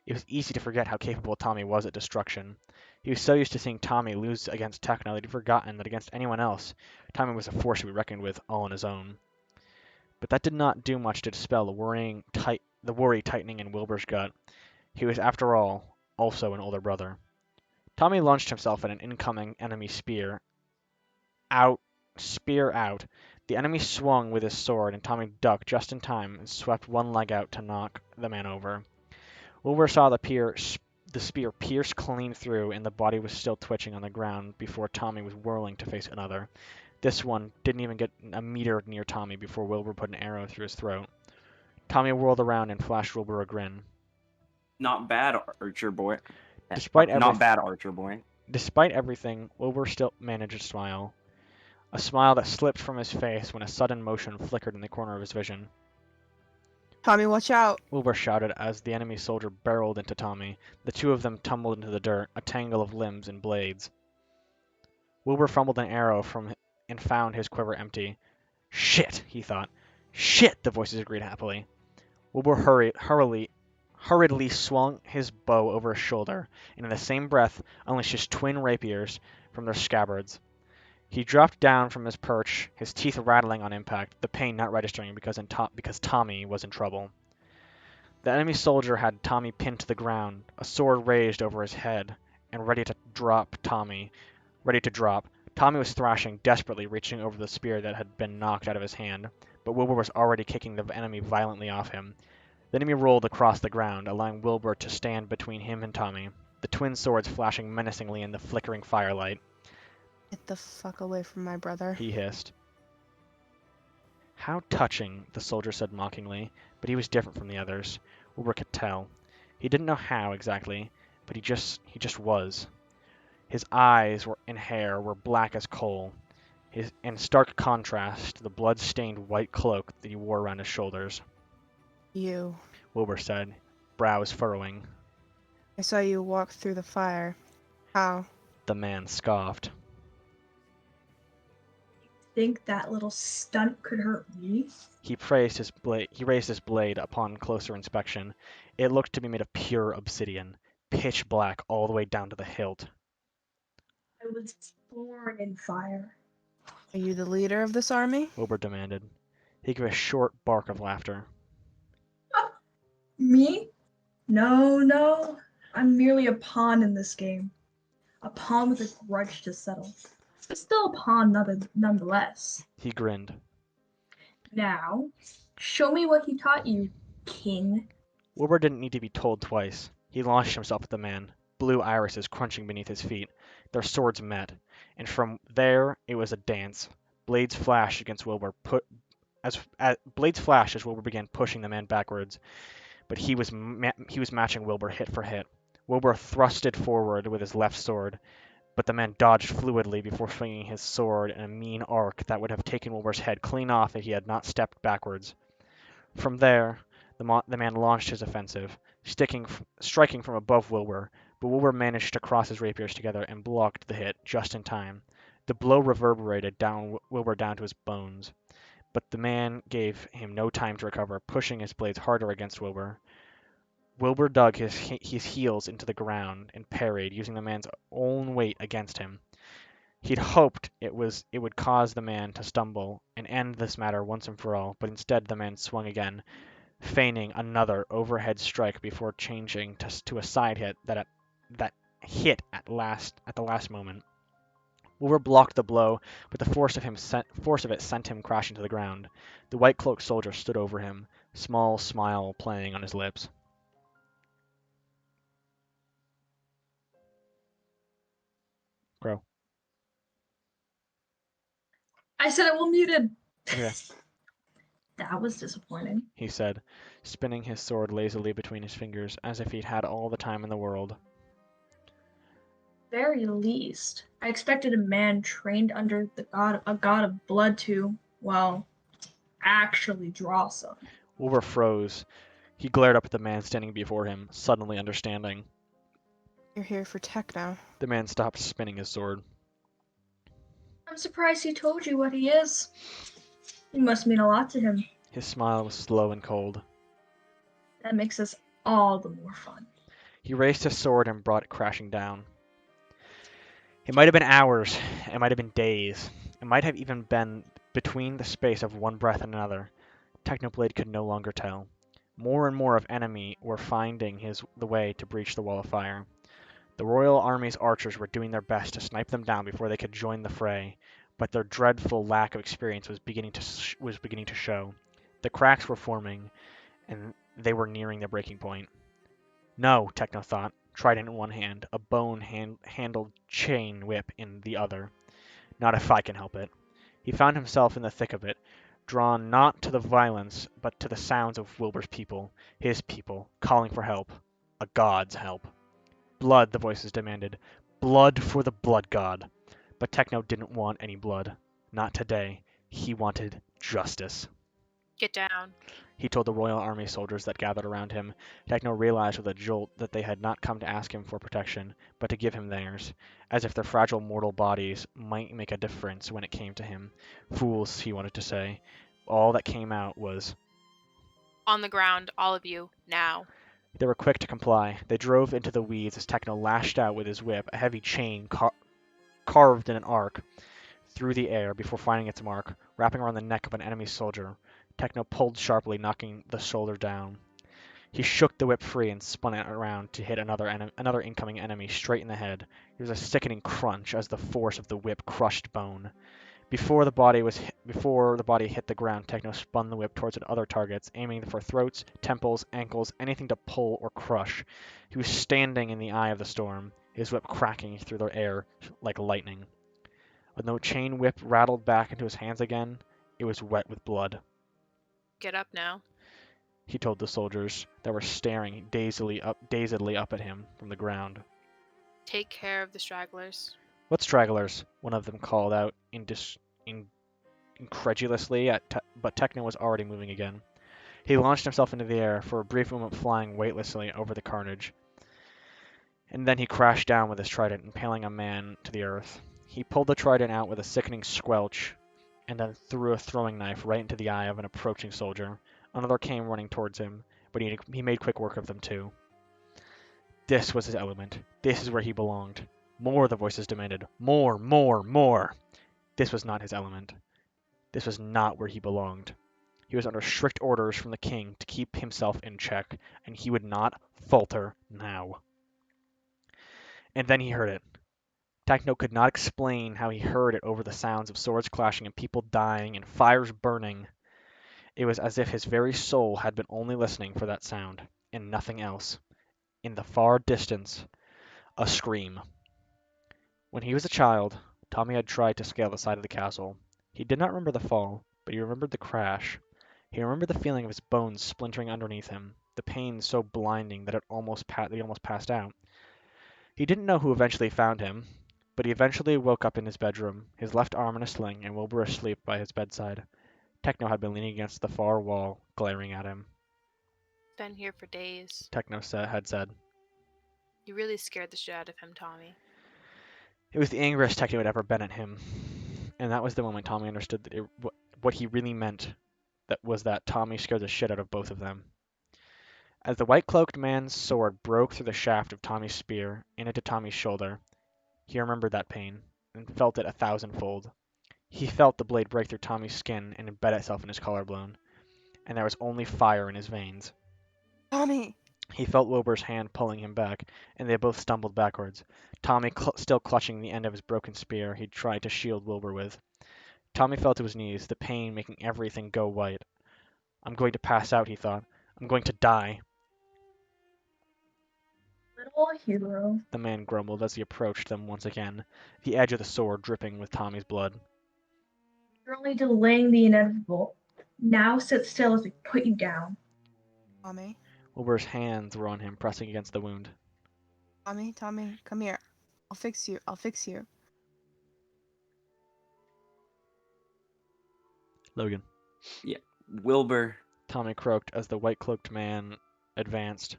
It was easy to forget how capable Tommy was at destruction. He was so used to seeing Tommy lose against Techno that he'd forgotten that against anyone else, Tommy was a force to be reckoned with all on his own. But that did not do much to dispel the worry tightening in Wilbur's gut. He was, after all, also an older brother. Tommy launched himself at an incoming enemy spear out. The enemy swung with his sword, and Tommy ducked just in time and swept one leg out to knock the man over. Wilbur saw the spear pierce clean through, and the body was still twitching on the ground before Tommy was whirling to face another. This one didn't even get a meter near Tommy before Wilbur put an arrow through his throat. Tommy whirled around and flashed Wilbur a grin. Not bad, Archer boy. Despite bad, Archer boy. Despite everything, Wilbur still managed to smile. A smile that slipped from his face when a sudden motion flickered in the corner of his vision. Tommy, watch out! Wilbur shouted as the enemy soldier barreled into Tommy. The two of them tumbled into the dirt, a tangle of limbs and blades. Wilbur fumbled an arrow and found his quiver empty. Shit, he thought. Shit, the voices agreed happily. Wilbur hurriedly swung his bow over his shoulder, and in the same breath unleashed his twin rapiers from their scabbards. He dropped down from his perch, his teeth rattling on impact, the pain not registering because Tommy was in trouble. The enemy soldier had Tommy pinned to the ground, a sword raised over his head, and ready to drop. Tommy was thrashing desperately, reaching over the spear that had been knocked out of his hand, but Wilbur was already kicking the enemy violently off him. The enemy rolled across the ground, allowing Wilbur to stand between him and Tommy, the twin swords flashing menacingly in the flickering firelight. Get the fuck away from my brother. He hissed. How touching, the soldier said mockingly, but he was different from the others. Wilbur could tell. He didn't know how exactly, but he just was. His eyes and hair were black as coal, in stark contrast to the blood-stained white cloak that he wore around his shoulders. You. Wilbur said, brows furrowing. I saw you walk through the fire. How? The man scoffed. Think that little stunt could hurt me? He raised his blade upon closer inspection. It looked to be made of pure obsidian, pitch black all the way down to the hilt. I was born in fire. Are you the leader of this army? Wilbur demanded. He gave a short bark of laughter. Me? No. I'm merely a pawn in this game. A pawn with a grudge to settle. But still a pawn nonetheless. He grinned. Now, show me what he taught you, king. Wilbur didn't need to be told twice. He launched himself at the man, blue irises crunching beneath his feet. Their swords met, and from there it was a dance. Blades flashed against Wilbur, blades flashed as Wilbur began pushing the man backwards, but he was matching Wilbur hit for hit. Wilbur thrusted forward with his left sword, but the man dodged fluidly before swinging his sword in a mean arc that would have taken Wilbur's head clean off if he had not stepped backwards. From there, the man launched his offensive, striking from above Wilbur, but Wilbur managed to cross his rapiers together and blocked the hit just in time. The blow reverberated Wilbur down to his bones, but the man gave him no time to recover, pushing his blades harder against Wilbur. Wilbur dug his heels into the ground and parried, using the man's own weight against him. He'd hoped it would cause the man to stumble and end this matter once and for all, but instead the man swung again, feigning another overhead strike before changing to a side hit that hit at the last moment. Wilbur blocked the blow, but the force of it sent him crashing to the ground. The white-cloaked soldier stood over him, small smile playing on his lips. Crow. I said it will muted. Okay. That was disappointing. He said, spinning his sword lazily between his fingers as if he'd had all the time in the world. Very least, I expected a man trained under a god of blood to, well, actually draw some. Wilbur froze. He glared up at the man standing before him, suddenly understanding. You're here for Techno. The man stopped spinning his sword. I'm surprised he told you what he is. You must mean a lot to him. His smile was slow and cold. That makes this all the more fun. He raised his sword and brought it crashing down. It might have been hours. It might have been days. It might have even been between the space of one breath and another. Technoblade could no longer tell. More and more of enemy were finding the way to breach the wall of fire. The Royal Army's archers were doing their best to snipe them down before they could join the fray, but their dreadful lack of experience was beginning to show. The cracks were forming, and they were nearing the breaking point. No, Techno thought, trident in one hand, a bone-handled chain whip in the other. Not if I can help it. He found himself in the thick of it, drawn not to the violence, but to the sounds of Wilbur's people, his people, calling for help. A god's help. Blood, the voices demanded. Blood for the blood god. But Techno didn't want any blood. Not today. He wanted justice. Get down. He told the Royal Army soldiers that gathered around him. Techno realized with a jolt that they had not come to ask him for protection, but to give him theirs, as if their fragile mortal bodies might make a difference when it came to him. Fools, he wanted to say. All that came out was, On the ground, all of you, now. They were quick to comply. They drove into the weeds as Techno lashed out with his whip, a heavy chain carved in an arc through the air before finding its mark, wrapping around the neck of an enemy soldier. Techno pulled sharply, knocking the shoulder down. He shook the whip free and spun it around to hit another incoming enemy straight in the head. There was a sickening crunch as the force of the whip crushed bone. Before the body hit the ground, Techno spun the whip towards other targets, aiming for throats, temples, ankles, anything to pull or crush. He was standing in the eye of the storm, his whip cracking through the air like lightning. When the chain whip rattled back into his hands again, it was wet with blood. Get up now. He told the soldiers that were staring dazedly up at him from the ground. Take care of the stragglers. What stragglers? One of them called out incredulously, but Techno was already moving again. He launched himself into the air, for a brief moment flying weightlessly over the carnage. And then he crashed down with his trident, impaling a man to the earth. He pulled the trident out with a sickening squelch, and then threw a throwing knife right into the eye of an approaching soldier. Another came running towards him, but he made quick work of them too. This was his element. This is where he belonged. More, the voices demanded. More, more, more. This was not his element. This was not where he belonged. He was under strict orders from the king to keep himself in check, and he would not falter now. And then he heard it. Techno could not explain how he heard it over the sounds of swords clashing and people dying and fires burning. It was as if his very soul had been only listening for that sound, and nothing else. In the far distance, a scream. When he was a child, Tommy had tried to scale the side of the castle. He did not remember the fall, but he remembered the crash. He remembered the feeling of his bones splintering underneath him, the pain so blinding that he almost passed out. He didn't know who eventually found him, but he eventually woke up in his bedroom, his left arm in a sling, and Wilbur asleep by his bedside. Techno had been leaning against the far wall, glaring at him. Been here for days. Techno had said. You really scared the shit out of him, Tommy. It was the angriest Techno had ever been at him, and that was the moment Tommy understood that what he really meant was that Tommy scared the shit out of both of them. As the white-cloaked man's sword broke through the shaft of Tommy's spear and into Tommy's shoulder, he remembered that pain, and felt it 1,000-fold. He felt the blade break through Tommy's skin and embed itself in his collarbone, and there was only fire in his veins. Tommy! He felt Wilbur's hand pulling him back, and they both stumbled backwards. Tommy still clutching the end of his broken spear he tried to shield Wilbur with. Tommy fell to his knees, the pain making everything go white. I'm going to pass out, he thought. I'm going to die. Little hero. The man grumbled as he approached them once again, the edge of the sword dripping with Tommy's blood. You're only delaying the inevitable. Now sit still as we put you down. Tommy? Wilbur's hands were on him, pressing against the wound. Tommy, come here. I'll fix you. I'll fix you. Logan. Wilbur. Tommy croaked as the white-cloaked man advanced.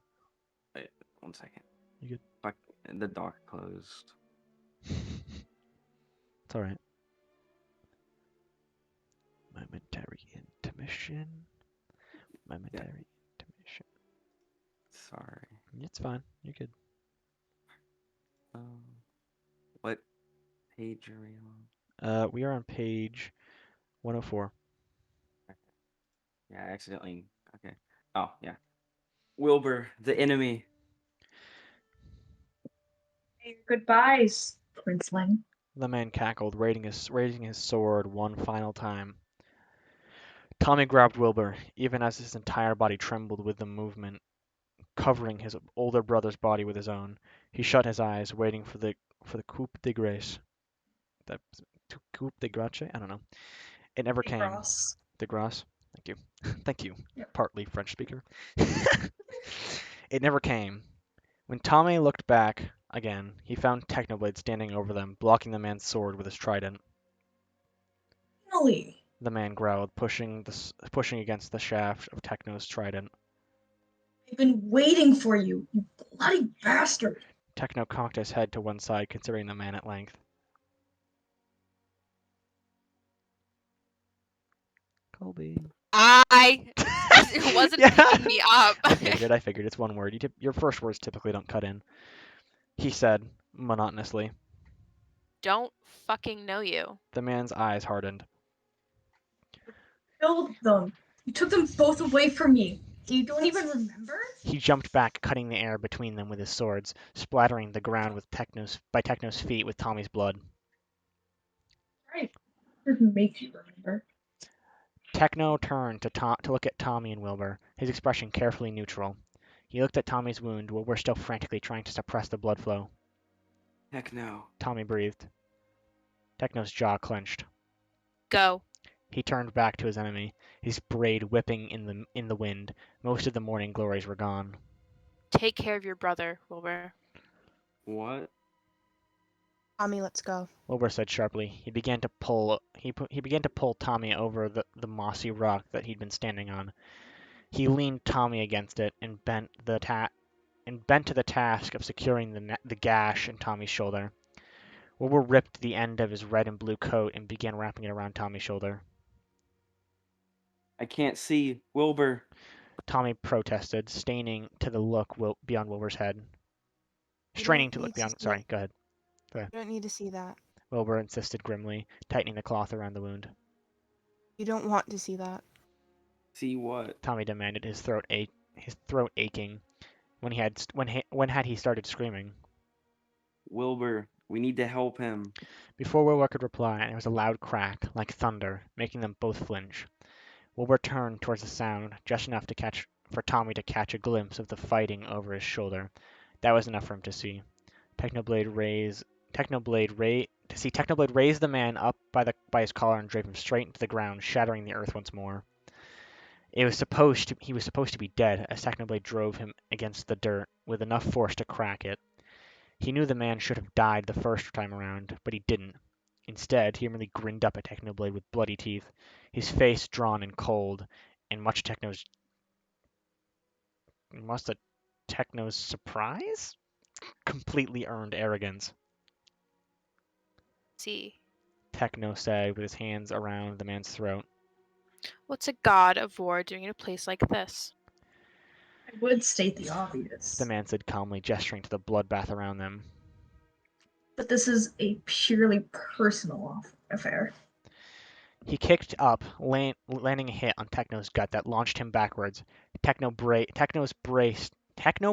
Wait, 1 second. You good? Fuck, the door closed. It's alright. Momentary intermission. Momentary intermission. Sorry. It's fine. You're good. What page are we on? We are on page 104. Yeah, I accidentally. Okay. Oh, yeah. Wilbur, the enemy. Say your goodbyes, Princeling. The man cackled, raising his sword one final time. Tommy grabbed Wilbur, even as his entire body trembled with the movement, covering his older brother's body with his own. He shut his eyes, waiting for the coup de grace. The coup de grace? I don't know. It never came. Ross. De grace? Thank you. Thank you. Yep. Partly French speaker. It never came. When Tommy looked back again, he found Technoblade standing over them, blocking the man's sword with his trident. Finally. The man growled, pushing against the shaft of Techno's trident. I've been waiting for you, you bloody bastard. Techno cocked his head to one side, considering the man at length. Colby. It wasn't picking me up. I figured. It's one word. Your first words typically don't cut in. He said, monotonously. Don't fucking know you. The man's eyes hardened. Killed them. You took them both away from me. You don't even remember? He jumped back, cutting the air between them with his swords, splattering the ground with Techno's feet with Tommy's blood. Right. Just makes you remember. Techno turned to look at Tommy and Wilbur, his expression carefully neutral. He looked at Tommy's wound, Wilbur still frantically trying to suppress the blood flow. Techno. Tommy breathed. Techno's jaw clenched. Go. He turned back to his enemy, his braid whipping in the wind. Most of the morning glories were gone. Take care of your brother, Wilbur. What? Tommy, let's go. Wilbur said sharply. He began to pull Tommy over the mossy rock that he'd been standing on. He leaned Tommy against it and bent to the task of securing the gash in Tommy's shoulder. Wilbur ripped the end of his red and blue coat and began wrapping it around Tommy's shoulder. I can't see. Wilbur. Tommy protested, straining to look beyond Wilbur's head. You Straining don't to look need to beyond. see Sorry, it. go ahead. You don't need to see that. Wilbur insisted grimly, tightening the cloth around the wound. You don't want to see that. See what? Tommy demanded, his throat aching. When had he started screaming? Wilbur, we need to help him. Before Wilbur could reply, there was a loud crack, like thunder, making them both flinch. Wilbur turned towards the sound, just enough for Tommy to catch a glimpse of the fighting over his shoulder. That was enough for him to see. Technoblade raise the man up by his collar and drape him straight into the ground, shattering the earth once more. He was supposed to be dead as Technoblade drove him against the dirt with enough force to crack it. He knew the man should have died the first time around, but he didn't. Instead, he merely grinned up at Technoblade with bloody teeth, his face drawn and cold, and much to Techno's surprise, completely earned arrogance. See, Techno said with his hands around the man's throat. what's a god of war doing in a place like this? I would state the obvious. The man said calmly, gesturing to the bloodbath around them. But this is a purely personal affair. He kicked up, landing a hit on Techno's gut that launched him backwards. Techno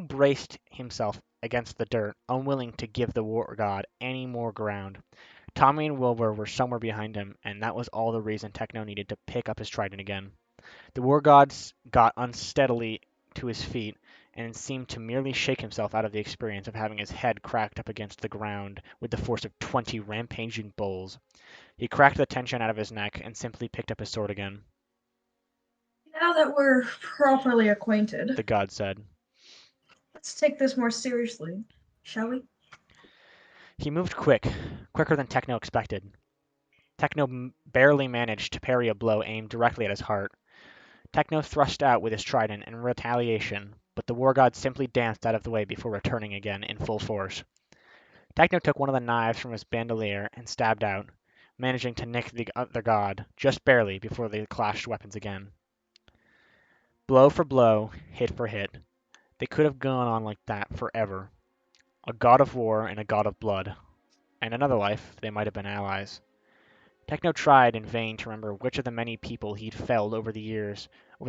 braced himself against the dirt, unwilling to give the war god any more ground. Tommy and Wilbur were somewhere behind him, and that was all the reason Techno needed to pick up his trident again. The war god got unsteadily to his feet and seemed to merely shake himself out of the experience of having his head cracked up against the ground with the force of 20 rampaging bulls. He cracked the tension out of his neck and simply picked up his sword again. Now that we're properly acquainted, The god said. let's take this more seriously, shall we? He moved quicker than Techno expected. Techno barely managed to parry a blow aimed directly at his heart. Techno thrust out with his trident in retaliation, but the war god simply danced out of the way before returning again in full force. Techno took one of the knives from his bandolier and stabbed out, managing to nick the other god, just barely, before they clashed weapons again. Blow for blow, hit for hit. They could have gone on like that forever. A god of war and a god of blood. In another life, they might have been allies. Techno tried in vain to remember which of the many people he'd felled over the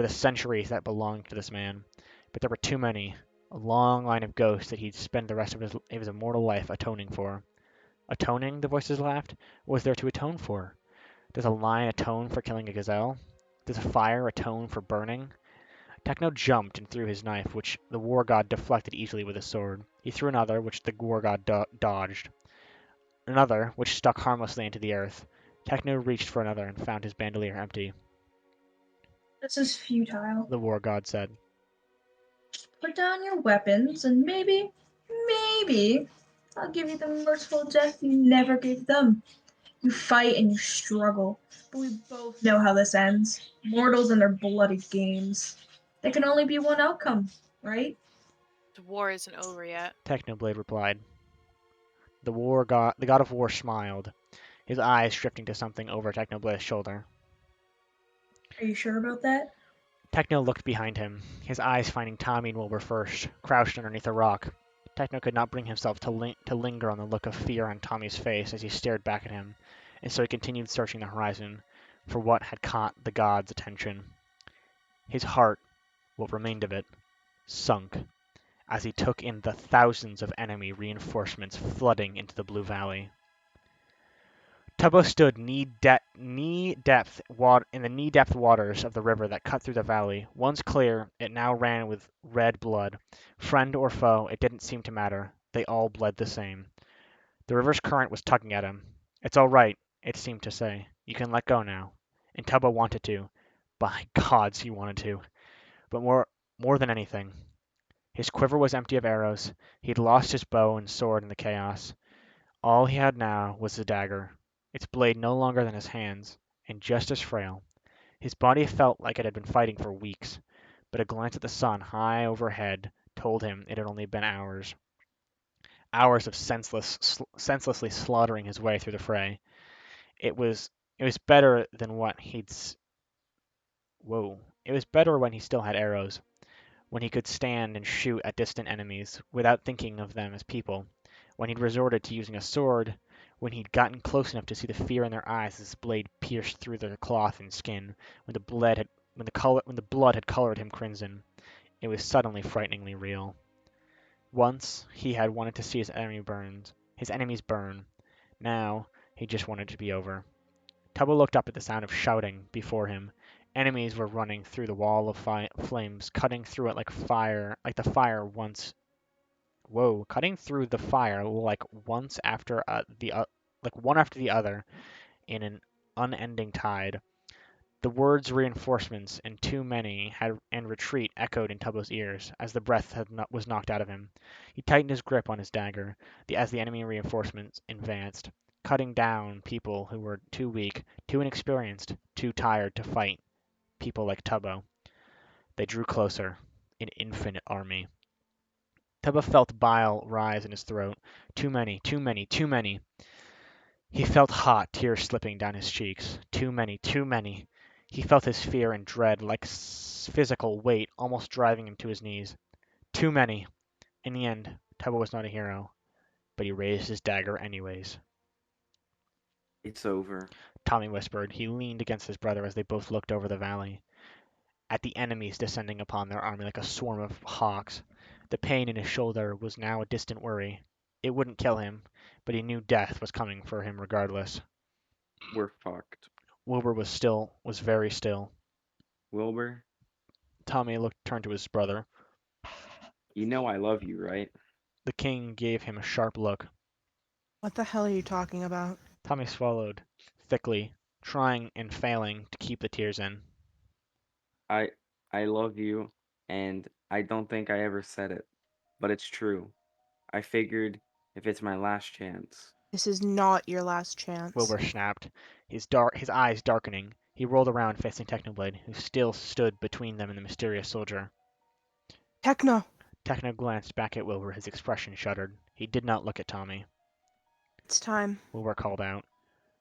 centuries that belonged to this man. But there were too many, a long line of ghosts that he'd spend the rest of his immortal life atoning for. Atoning, the voices laughed? What was there to atone for? Does a lion atone for killing a gazelle? Does a fire atone for burning? Techno jumped and threw his knife, which the war god deflected easily with his sword. He threw another, which the war god dodged. Another, which stuck harmlessly into the earth. Techno reached for another and found his bandolier empty. This is futile. The war god said. Put down your weapons and maybe, I'll give you the merciful death you never gave them. You fight and you struggle, but we both know how this ends. Mortals and their bloody games. There can only be one outcome, right? The war isn't over yet. Technoblade replied. The god of war smiled, his eyes drifting to something over Technoblade's shoulder. Are you sure about that? Techno looked behind him, his eyes finding Tommy and Wilbur first, crouched underneath a rock. Techno could not bring himself to linger on the look of fear on Tommy's face as he stared back at him, and so he continued searching the horizon for what had caught the god's attention. His heart, what remained of it, sunk as he took in the thousands of enemy reinforcements flooding into the Blue Valley. Tubbo stood in the knee-depth waters of the river that cut through the valley. Once clear, it now ran with red blood. Friend or foe, it didn't seem to matter. They all bled the same. The river's current was tugging at him. It's all right, it seemed to say. You can let go now. And Tubbo wanted to. By gods, he wanted to. But more than anything. His quiver was empty of arrows. He'd lost his bow and sword in the chaos. All he had now was the dagger. Its blade no longer than his hands, and just as frail. His body felt like it had been fighting for weeks, but a glance at the sun high overhead told him it had only been hours. Hours of senselessly slaughtering his way through the fray. It was better than what he'd. Whoa! It was better when he still had arrows, when he could stand and shoot at distant enemies without thinking of them as people, when he'd resorted to using a sword, when he'd gotten close enough to see the fear in their eyes as his blade pierced through their cloth and skin, when the blood had colored him crimson. It was suddenly frighteningly real. Once he had wanted to see his enemies burn. Now he just wanted it to be over. Tubbo looked up at the sound of shouting before him. Enemies were running through the wall of flames, cutting through it like the fire once. Whoa! Cutting through the fire like one after the other in an unending tide. The words reinforcements and too many and retreat echoed in Tubbo's ears as the breath was knocked out of him. He tightened his grip on his dagger as the enemy reinforcements advanced, cutting down people who were too weak, too inexperienced, too tired to fight. People like Tubbo. They drew closer, an infinite army. Tubbo felt bile rise in his throat. Too many, too many, too many. He felt hot tears slipping down his cheeks. Too many, too many. He felt his fear and dread like physical weight almost driving him to his knees. Too many. In the end, Tubbo was not a hero, but he raised his dagger anyways. It's over. Tommy whispered. He leaned against his brother as they both looked over the valley, at the enemies descending upon their army like a swarm of hawks. The pain in his shoulder was now a distant worry. It wouldn't kill him, but he knew death was coming for him regardless. We're fucked. Wilbur was very still. Wilbur, Tommy turned to his brother. you know I love you, right? The king gave him a sharp look. What the hell are you talking about? Tommy swallowed thickly, trying and failing to keep the tears in. I love you, and I don't think I ever said it, but it's true. I figured if it's my last chance. This is not your last chance. Wilbur snapped, his eyes darkening. He rolled around facing Technoblade, who still stood between them and the mysterious soldier. Techno! Techno glanced back at Wilbur, his expression shuddered. He did not look at Tommy. It's time. Wilbur called out.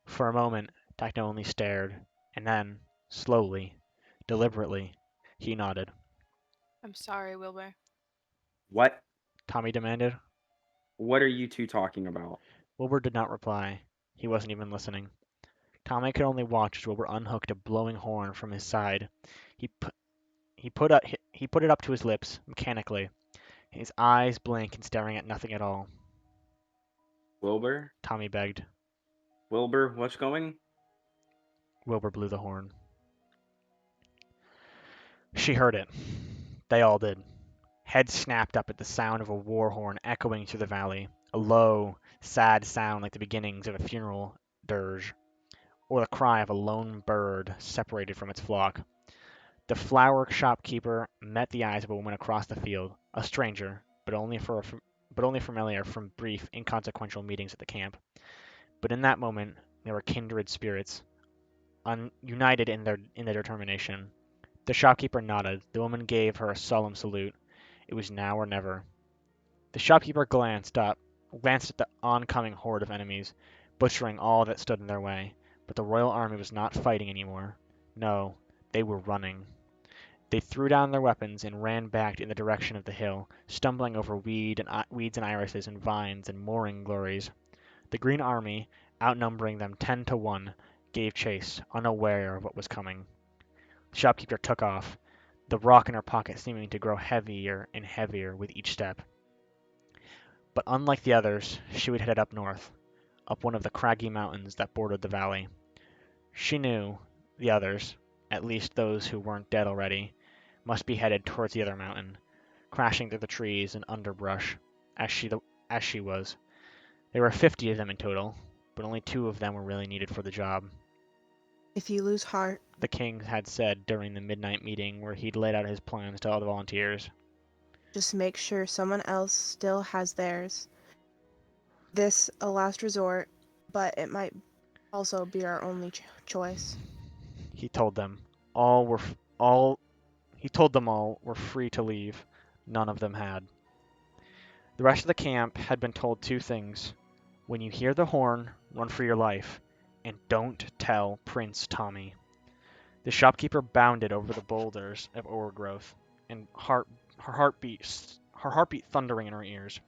For a moment, Techno only stared, and then, slowly, deliberately, he nodded. I'm sorry, Wilbur. What? Tommy demanded. What are you two talking about? Wilbur did not reply. He wasn't even listening. Tommy could only watch as Wilbur unhooked a blowing horn from his side. He put it up to his lips, mechanically, his eyes blank and staring at nothing at all. Wilbur? Tommy begged. Wilbur, what's going? Wilbur blew the horn. She heard it. They all did. Heads snapped up at the sound of a war horn echoing through the valley, a low, sad sound like the beginnings of a funeral dirge, or the cry of a lone bird separated from its flock. The flower shopkeeper met the eyes of a woman across the field, a stranger, but only familiar from brief, inconsequential meetings at the camp. But in that moment, they were kindred spirits, united in their determination. The shopkeeper nodded. The woman gave her a solemn salute. It was now or never. The shopkeeper glanced at the oncoming horde of enemies, butchering all that stood in their way. But the royal army was not fighting anymore. No, they were running. They threw down their weapons and ran back in the direction of the hill, stumbling over weeds and irises and vines and mooring glories. The Green Army, outnumbering them 10 to 1, gave chase, unaware of what was coming. The shopkeeper took off, the rock in her pocket seeming to grow heavier and heavier with each step. But unlike the others, she would head up north, up one of the craggy mountains that bordered the valley. She knew the others, at least those who weren't dead already, must be headed towards the other mountain, crashing through the trees and underbrush, as she was. There were 50 of them in total, but only 2 of them were really needed for the job. If you lose heart, The king had said during the midnight meeting where he'd laid out his plans to all the volunteers. just make sure someone else still has theirs. This a last resort, but it might also be our only choice. He told them. He He told them all were free to leave. None of them had. The rest of the camp had been told 2 things. When you hear the horn, run for your life, and don't tell Prince Tommy. The shopkeeper bounded over the boulders of overgrowth, and her heartbeat thundering in her ears.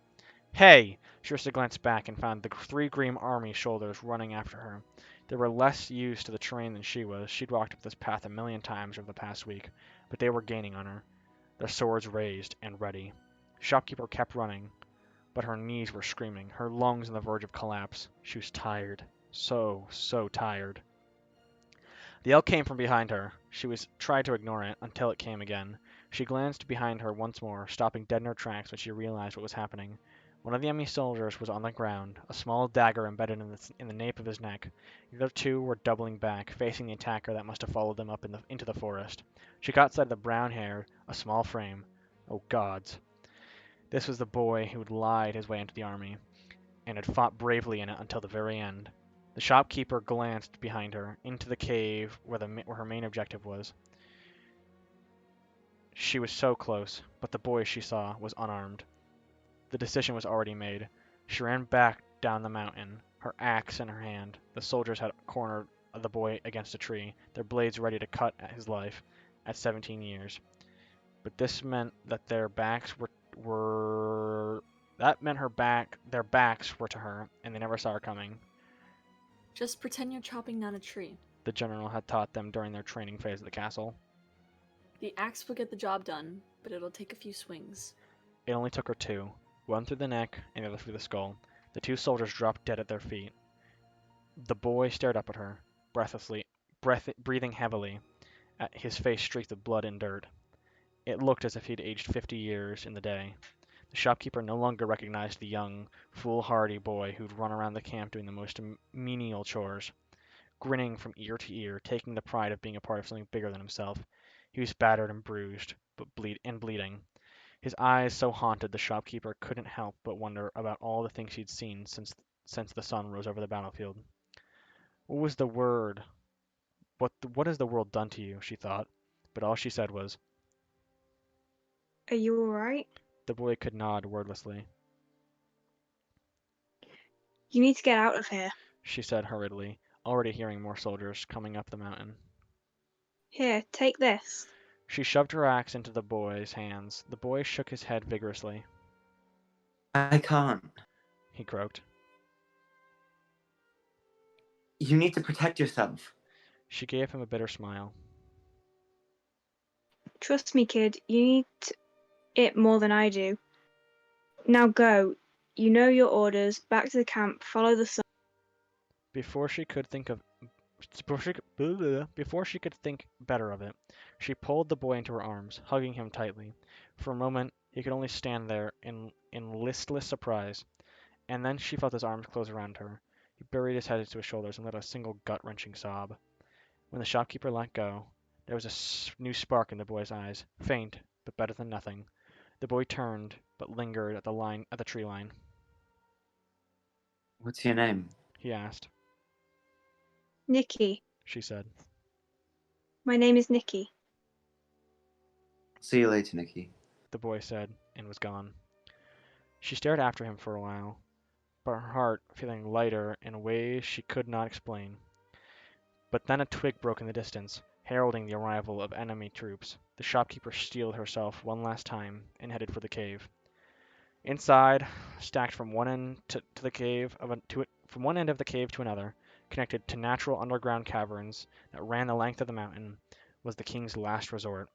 Hey! Shrista glanced back and found the 3 Green Army soldiers running after her. They were less used to the terrain than she was. She'd walked up this path a million times over the past week, but they were gaining on her, their swords raised and ready. The shopkeeper kept running, but her knees were screaming, her lungs on the verge of collapse. She was tired. So tired. The yell came from behind her. She tried to ignore it until it came again. She glanced behind her once more, stopping dead in her tracks when she realized what was happening. One of the enemy soldiers was on the ground, a small dagger embedded in the nape of his neck. The other 2 were doubling back, facing the attacker that must have followed them up into the forest. She caught sight of the brown hair, a small frame. Oh gods. This was the boy who had lied his way into the army, and had fought bravely in it until the very end. The shopkeeper glanced behind her, into the cave where her main objective was. She was so close, but the boy she saw was unarmed. The decision was already made. She ran back down the mountain, her axe in her hand. The soldiers had cornered the boy against a tree, their blades ready to cut at his life at 17 years. But this meant that their backs were their backs were to her, and they never saw her coming. Just pretend you're chopping down a tree. The general had taught them during their training phase at the castle. The axe will get the job done, but it'll take a few swings. It only took her 2. One through the neck, and the other through the skull. The 2 soldiers dropped dead at their feet. The boy stared up at her, breathing heavily, his face streaked with blood and dirt. It looked as if he'd aged 50 years in the day. The shopkeeper no longer recognized the young, foolhardy boy who'd run around the camp doing the most menial chores, grinning from ear to ear, taking the pride of being a part of something bigger than himself. He was battered and bruised, but bleeding. His eyes so haunted the shopkeeper couldn't help but wonder about all the things she'd seen since the sun rose over the battlefield. What was the word? What has the world done to you? She thought, but all she said was, Are you alright? The boy could nod wordlessly. You need to get out of here. She said hurriedly, already hearing more soldiers coming up the mountain. Here, take this. She shoved her axe into the boy's hands. The boy shook his head vigorously. I can't. He croaked. You need to protect yourself. She gave him a bitter smile. Trust me, kid, you need it more than I do. Now go. You know your orders. Back to the camp. Follow the sun. Before she could think better of it, she pulled the boy into her arms, hugging him tightly. For a moment, he could only stand there in listless surprise, and then she felt his arms close around her. He buried his head into his shoulders and let a single gut-wrenching sob. When the shopkeeper let go, there was a new spark in the boy's eyes, faint, but better than nothing. The boy turned, but lingered at the tree line. What's your name? He asked. Niki. She said. My name is Niki. See you later, Niki. The boy said, and was gone. She stared after him for a while, but her heart feeling lighter in ways she could not explain. But then a twig broke in the distance, heralding the arrival of enemy troops. The shopkeeper steeled herself one last time and headed for the cave. Inside, stacked from one end of the cave to another, connected to natural underground caverns that ran the length of the mountain, was the king's last resort,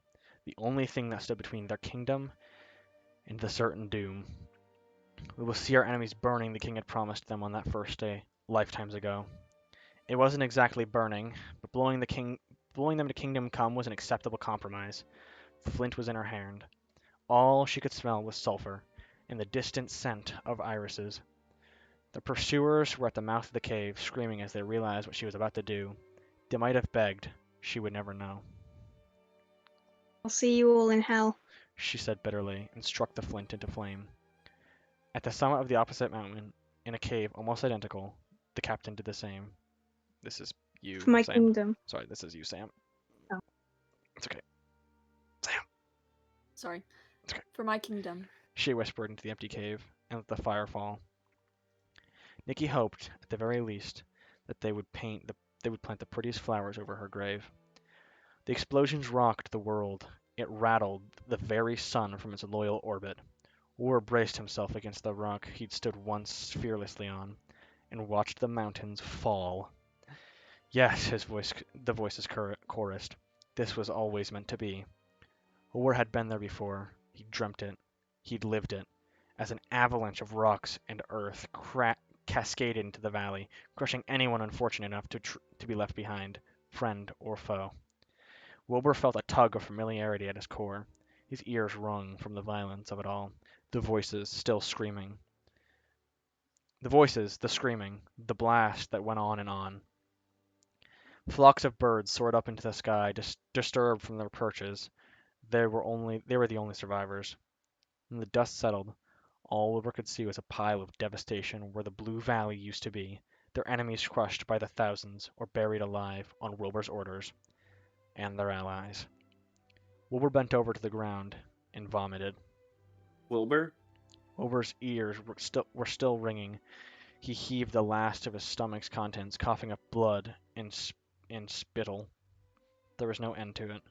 the only thing that stood between their kingdom and the certain doom. We will see our enemies burning the king had promised them on that first day, lifetimes ago. It wasn't exactly burning, but blowing them to kingdom come was an acceptable compromise. Flint was in her hand. All she could smell was sulfur, and the distant scent of irises. The pursuers were at the mouth of the cave, screaming as they realized what she was about to do. They might have begged. She would never know. I'll see you all in hell. She said bitterly, and struck the flint into flame. At the summit of the opposite mountain, in a cave almost identical, the captain did the same. This is you, For my Sam. kingdom. Sorry, this is you, Sam. Oh. It's okay. Sam. Sorry. Okay. For my kingdom. She whispered into the empty cave and let the fire fall. Niki hoped, at the very least, that they would plant the prettiest flowers over her grave. The explosions rocked the world. It rattled the very sun from its loyal orbit. Wilbur braced himself against the rock he'd stood once fearlessly on, and watched the mountains fall. Yes, the voices chorused. This was always meant to be. Wilbur had been there before. He'd dreamt it. He'd lived it. As an avalanche of rocks and earth cascaded into the valley, crushing anyone unfortunate enough to be left behind, friend or foe. Wilbur felt a tug of familiarity at his core. His ears rung from the violence of it all. The voices still screaming. The voices, the screaming, the blast that went on and on. Flocks of birds soared up into the sky, disturbed from their perches. They were the only survivors. When the dust settled, all Wilbur could see was a pile of devastation where the Blue Valley used to be, their enemies crushed by the thousands or buried alive on Wilbur's orders, and their allies. Wilbur bent over to the ground and vomited. Wilbur? Wilbur's ears were still ringing. He heaved the last of his stomach's contents, coughing up blood and spittle. There was no end to it.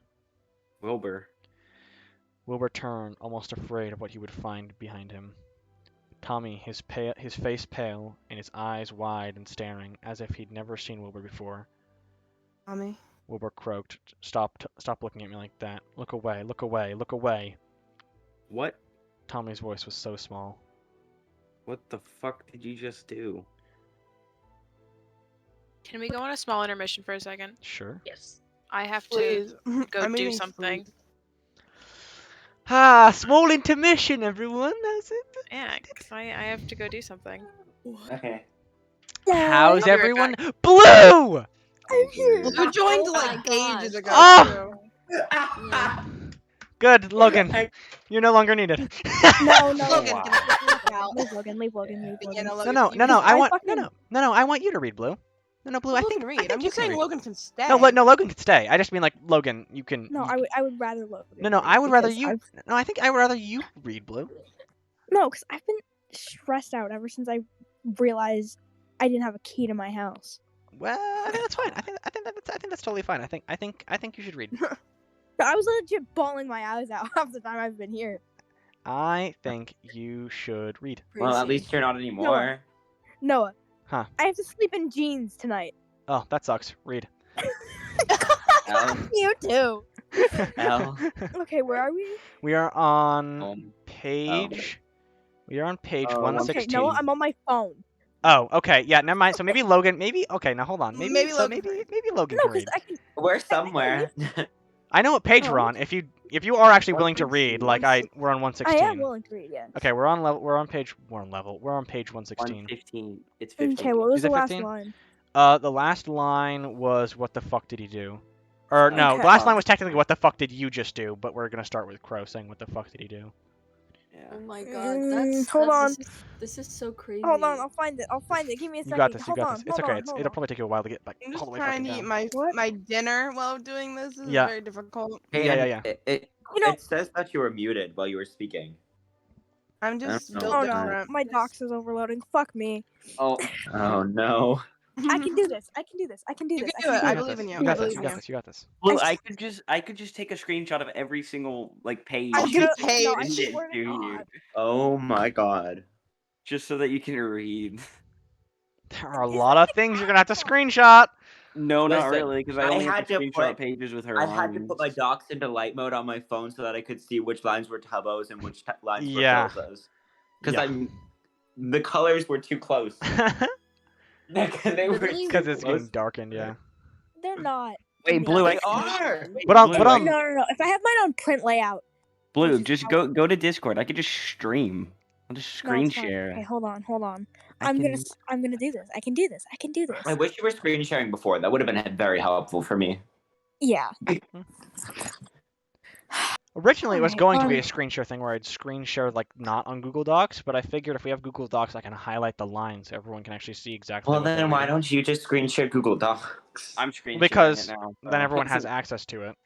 Wilbur. Wilbur turned, almost afraid of what he would find behind him. Tommy, his face pale and his eyes wide and staring, as if he'd never seen Wilbur before. Tommy. Wilbur croaked, Stop looking at me like that. Look away, look away, look away. What? Tommy's voice was so small. What the fuck did you just do? Can we go on a small intermission for a second? Sure. Yes. I have to Please. go I'm do eating something. food. Small intermission, everyone. That's it. Yeah, 'cause I have to go do something. Okay. How's I'll be right everyone? Blue! I'm here. You Oh joined my like gosh. ages ago. Oh! too. Yeah. Good, Logan. You're no longer needed. No, Logan, no. get the fuck out. Leave Logan, leave Logan, leave Yeah, Logan. No. I I fucking- want you to read, Blue. No, Blue. I Logan think read. I think I'm you just can saying read. Logan can stay. No, Logan can stay. I just mean like Logan. You can. No, you I would rather Logan. No, read I would rather because you. No, I think I would rather you read, Blue. No, because I've been stressed out ever since I realized I didn't have a key to my house. Well, I think that's fine. I think that's totally fine. I think you should read. I was legit bawling my eyes out half the time I've been here. I think you should read. Well, at least you're not anymore. Noah. Huh. I have to sleep in jeans tonight. Oh, that sucks. Read. L. You too. L. Okay, where are we? We are on Um, page. We are on page Oh. 116. Okay, Noah, I'm on my phone. Oh, okay. Yeah, never mind. So maybe Logan. Maybe. Okay, now hold on. Maybe. Maybe so Logan maybe Logan No, can because read. I can. We're somewhere. I know what page we're Oh. on. If you are actually willing to read, like we're on I 116. am willing to read, yes. Okay, we're on level. We're on page 116. 115. It's 15. Okay, what was Is it the last 15? line? The last line was what the fuck did he do? Or no, Okay. the last line was technically what the fuck did you just do? But we're gonna start with Crow saying what the fuck did he do? Oh my god, Hold on. This is so crazy. Hold on, I'll find it. Give me a second. You got this. You Hold got on, this. It's hold okay. on, hold It'll on. probably take you a while to get back I'm all just the way trying fucking to down. eat What? my dinner while doing this. This is Yeah. very difficult. Hey, Yeah. and It You know- says that you were muted while you were speaking. I'm just know. built Oh no, different. my docs is overloading. Fuck me. Oh no. I can do this. I can do this. I can do You this. can do it. I I can believe in you. You I got this. believe You in got you. this. You got this. Blue, I I could just take a screenshot of every single like page. I I'm do gonna, page. no, I Send it swear to to you. God. Oh my god. Just so that you can read. There are a lot of things you're gonna have to screenshot. No, not Listen, really, because I I only have had to to screenshot put- pages with her I had to lines. put my docs into light mode on my phone so that I could see which lines were Tubbo's and which lines were Yeah. Philza's. Because Yeah. the colors were too close. They were Really? too Because it's getting close. darkened. Yeah. They're not. Wait, Blue, They are. But Blue, but No. If I have mine on print layout. Blue, This is just how- go to Discord. I could just stream. I'll just No, screen it's fine. share. Okay, hold on. I I'm can- gonna do this. I can do this. I wish you were screen sharing before. That would have been very helpful for me. Yeah. Originally, it was Alright, going to be a screen share thing where I'd screen share like not on Google Docs, but I figured if we have Google Docs, I can highlight the lines so everyone can actually see exactly. Well, what they're then why reading. don't you just screen share Google Docs? I'm screen Because sharing it now. Then everyone has access to it.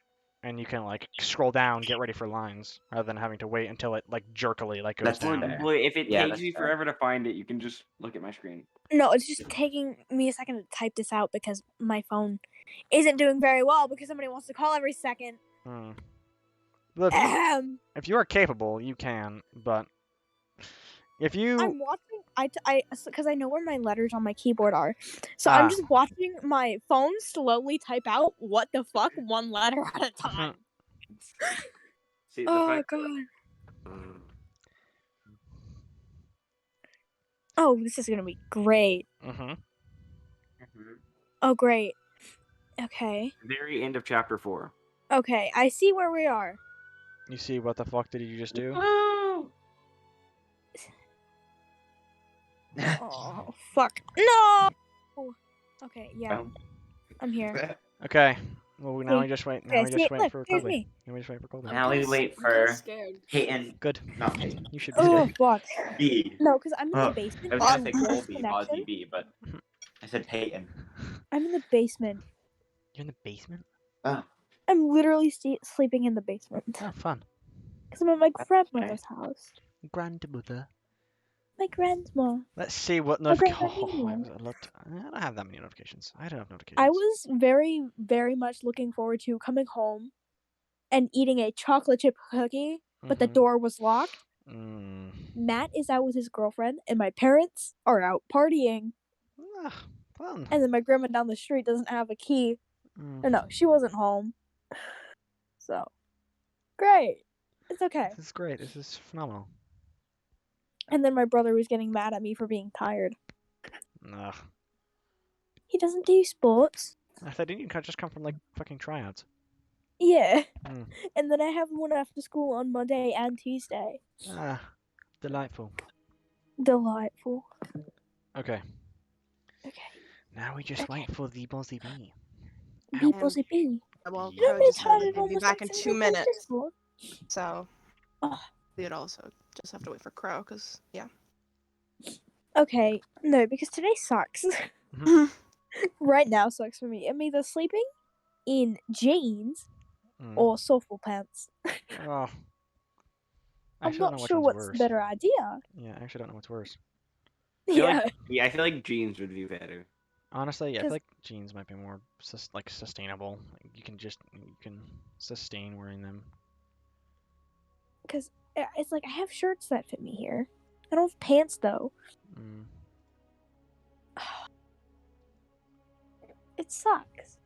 and you can like scroll down, get ready for lines, rather than having to wait until it like jerkily like goes That's down. fair. Boy, if it Yeah, takes that's you fair. forever to find it, you can just look at my screen. No, it's just taking me a second to type this out because my phone isn't doing very well because somebody wants to call every second. Hmm. Well, if you are capable, you can, but if you I'm watching. Because I know where my letters on my keyboard are, so I'm just watching my phone slowly type out what the fuck one letter at a time. See, the Oh fact god. Oh, this is gonna be great. Mm-hmm. Oh great. Okay. Very end of chapter 4. Okay, I see where we are. You see what the fuck did you just do? Oh fuck. No. Okay, yeah. I'm here. Okay. Well, now See? we just wait. Now Okay, we see just it? wait Look, for here's Colby. me. Now we just wait for Colby. Now we wait for scared. Peyton. Good. Not Peyton. You should be Oh scared. fuck. B. No, because I'm in the I basement. was gonna say on worst Colby, connection. Ozzy B, but I said Peyton. I'm in the basement. You're in the basement? Oh. I'm literally sleeping in the basement. Oh, fun. Because I'm at my grandmother's house. Grandmother. My grandma. Let's see what My notifications. grandma. I don't have that many notifications. I don't have notifications. I was very, very much looking forward to coming home and eating a chocolate chip cookie, but the door was locked. Matt is out with his girlfriend, and my parents are out partying. Fun. And then my grandma down the street doesn't have a key. No, she wasn't home. So, great. It's okay. This is great. This is phenomenal. And then my brother was getting mad at me for being tired. Ugh. He doesn't do sports. I thought didn't you just come from like fucking tryouts? Yeah. And then I have one after school on Monday and Tuesday. Ah, delightful. Delightful. Okay. Okay. Now we just wait for the Bozzy B. Be Bozzy B. Well, You know Crow just how said to he'd be almost back in like 2 single minutes. digits for? So Oh. we'd also just have to wait for Crow, because, yeah. Okay, no, because today sucks. Right now sucks for me. I'm either sleeping in jeans or softball pants. Oh. I'm not sure what's the better idea. Yeah, I actually don't know what's worse. Yeah. I feel like jeans would be better. Honestly, yeah, I feel like jeans might be more sustainable. Like, you can sustain wearing them. Because it's like I have shirts that fit me here. I don't have pants though. It sucks.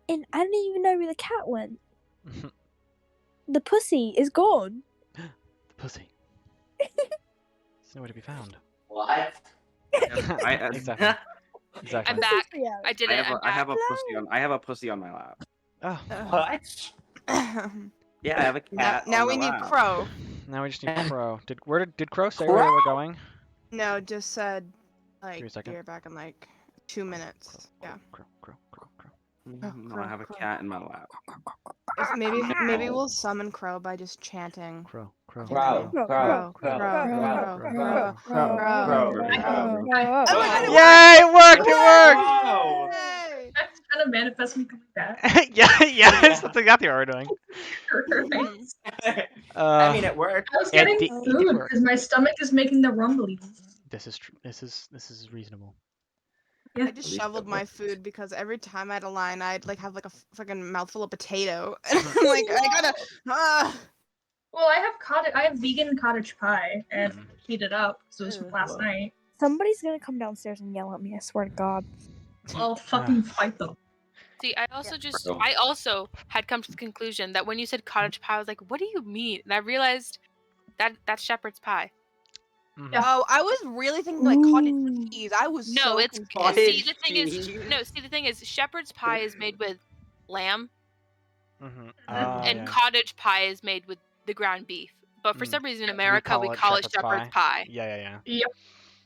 And I didn't even know where the cat went. The pussy is gone. The pussy. It's nowhere to be found. What? Exactly. I'm back. I did it. I have a pussy on my lap. Oh. What? Yeah, I have a cat. Now on we my need lap. Crow. Now we just need Crow. Did Crow say where they were going? No, just said, Give me a like, second. you're back in, like, 2 minutes. Yeah. Crow. No, I have a cat in my lap. Maybe we'll summon Crow by just chanting. Crow. Yay! It worked! That's kind of manifest me coming back. Yeah, that's exactly what we're doing. I mean, it worked. I was getting did food work. because my stomach is making the rumbling. This is true. This is reasonable. I just shoveled my food because every time I had a line, I'd like have like a fucking mouthful of potato, and I'm like, I gotta. Well, I have vegan cottage pie and heat it up because it was from last night. Somebody's gonna come downstairs and yell at me. I swear to God. I'll fucking fight them. See, I also had come to the conclusion that when you said cottage pie, I was like, what do you mean? And I realized that's shepherd's pie. Oh, I was really thinking like cottage cheese. I was so it's confused. see the thing is shepherd's pie is made with lamb, and cottage pie is made with the ground beef. But for some reason in America we call it shepherd's pie. Yeah. Yep.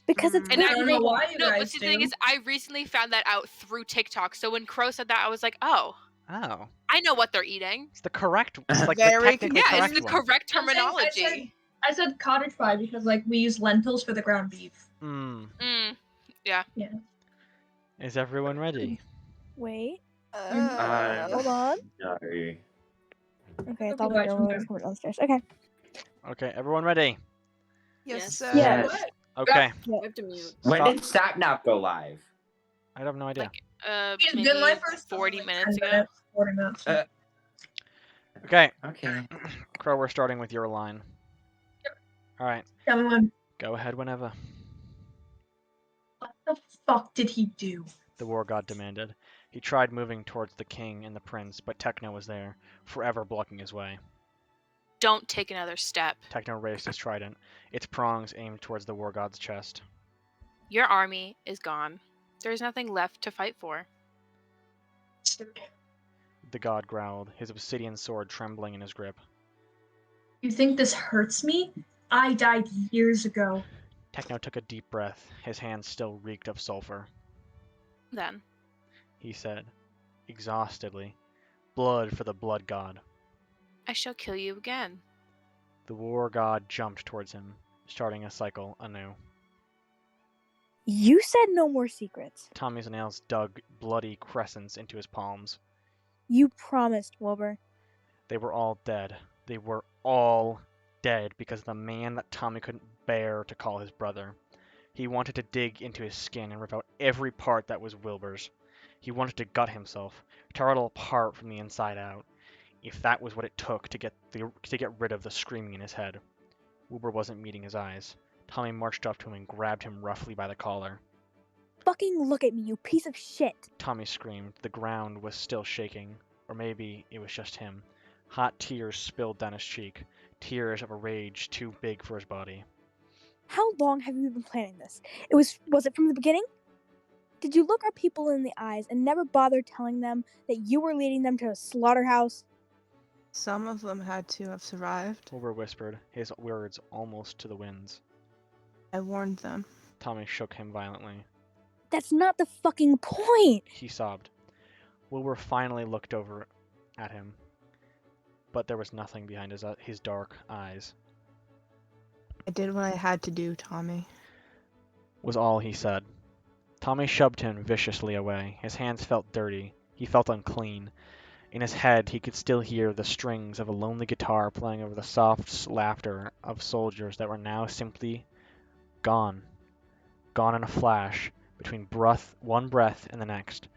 Because it's And I don't know why you but guys see, the thing is, I recently found that out through TikTok. So when Crow said that, I was like, oh, I know what they're eating. It's the correct. It's like Very the technically correct it's the one. correct terminology. I said cottage pie because like we use lentils for the ground beef. Yeah. Is everyone ready? Wait. Hold on. Sorry. Okay, I thought my door was coming downstairs. Okay. Okay, everyone ready? Yes, sir. Yeah. Yes. Okay. I have to mute. When Stop. did Sapnap go live? I have no idea. Like, It's maybe been live for 40 like minutes 10 ago. 40 minutes. Okay. Okay. Crow, we're starting with your line. All right. Tell me when. Go ahead whenever. What the fuck did he do? The war god demanded. He tried moving towards the king and the prince, but Techno was there, forever blocking his way. Don't take another step. Techno raised his trident, its prongs aimed towards the war god's chest. Your army is gone. There is nothing left to fight for. The god growled, his obsidian sword trembling in his grip. You think this hurts me? I died years ago. Techno took a deep breath, his hands still reeked of sulfur. Then, He said, exhaustedly, blood for the blood god. I shall kill you again. The war god jumped towards him, starting a cycle anew. You said no more secrets. Tommy's nails dug bloody crescents into his palms. You promised, Wilbur. They were all dead. They were all dead because of the man that Tommy couldn't bear to call his brother. He wanted to dig into his skin and rip out every part that was Wilbur's. He wanted to gut himself, tear it all apart from the inside out, if that was what it took to get rid of the screaming in his head. Wilbur wasn't meeting his eyes. Tommy marched up to him and grabbed him roughly by the collar. Fucking look at me, you piece of shit. Tommy screamed. The ground was still shaking. Or maybe it was just him. Hot tears spilled down his cheek. Tears of a rage too big for his body. How long have you been planning this? Was it from the beginning? Did you look our people in the eyes and never bother telling them that you were leading them to a slaughterhouse? Some of them had to have survived. Wilbur whispered, his words almost to the winds. I warned them. Tommy shook him violently. That's not the fucking point! He sobbed. Wilbur finally looked over at him, but there was nothing behind his dark eyes. I did what I had to do, Tommy. Was all he said. Tommy shoved him viciously away. His hands felt dirty. He felt unclean. In his head, he could still hear the strings of a lonely guitar playing over the soft laughter of soldiers that were now simply gone. Gone in a flash, between one breath and the next.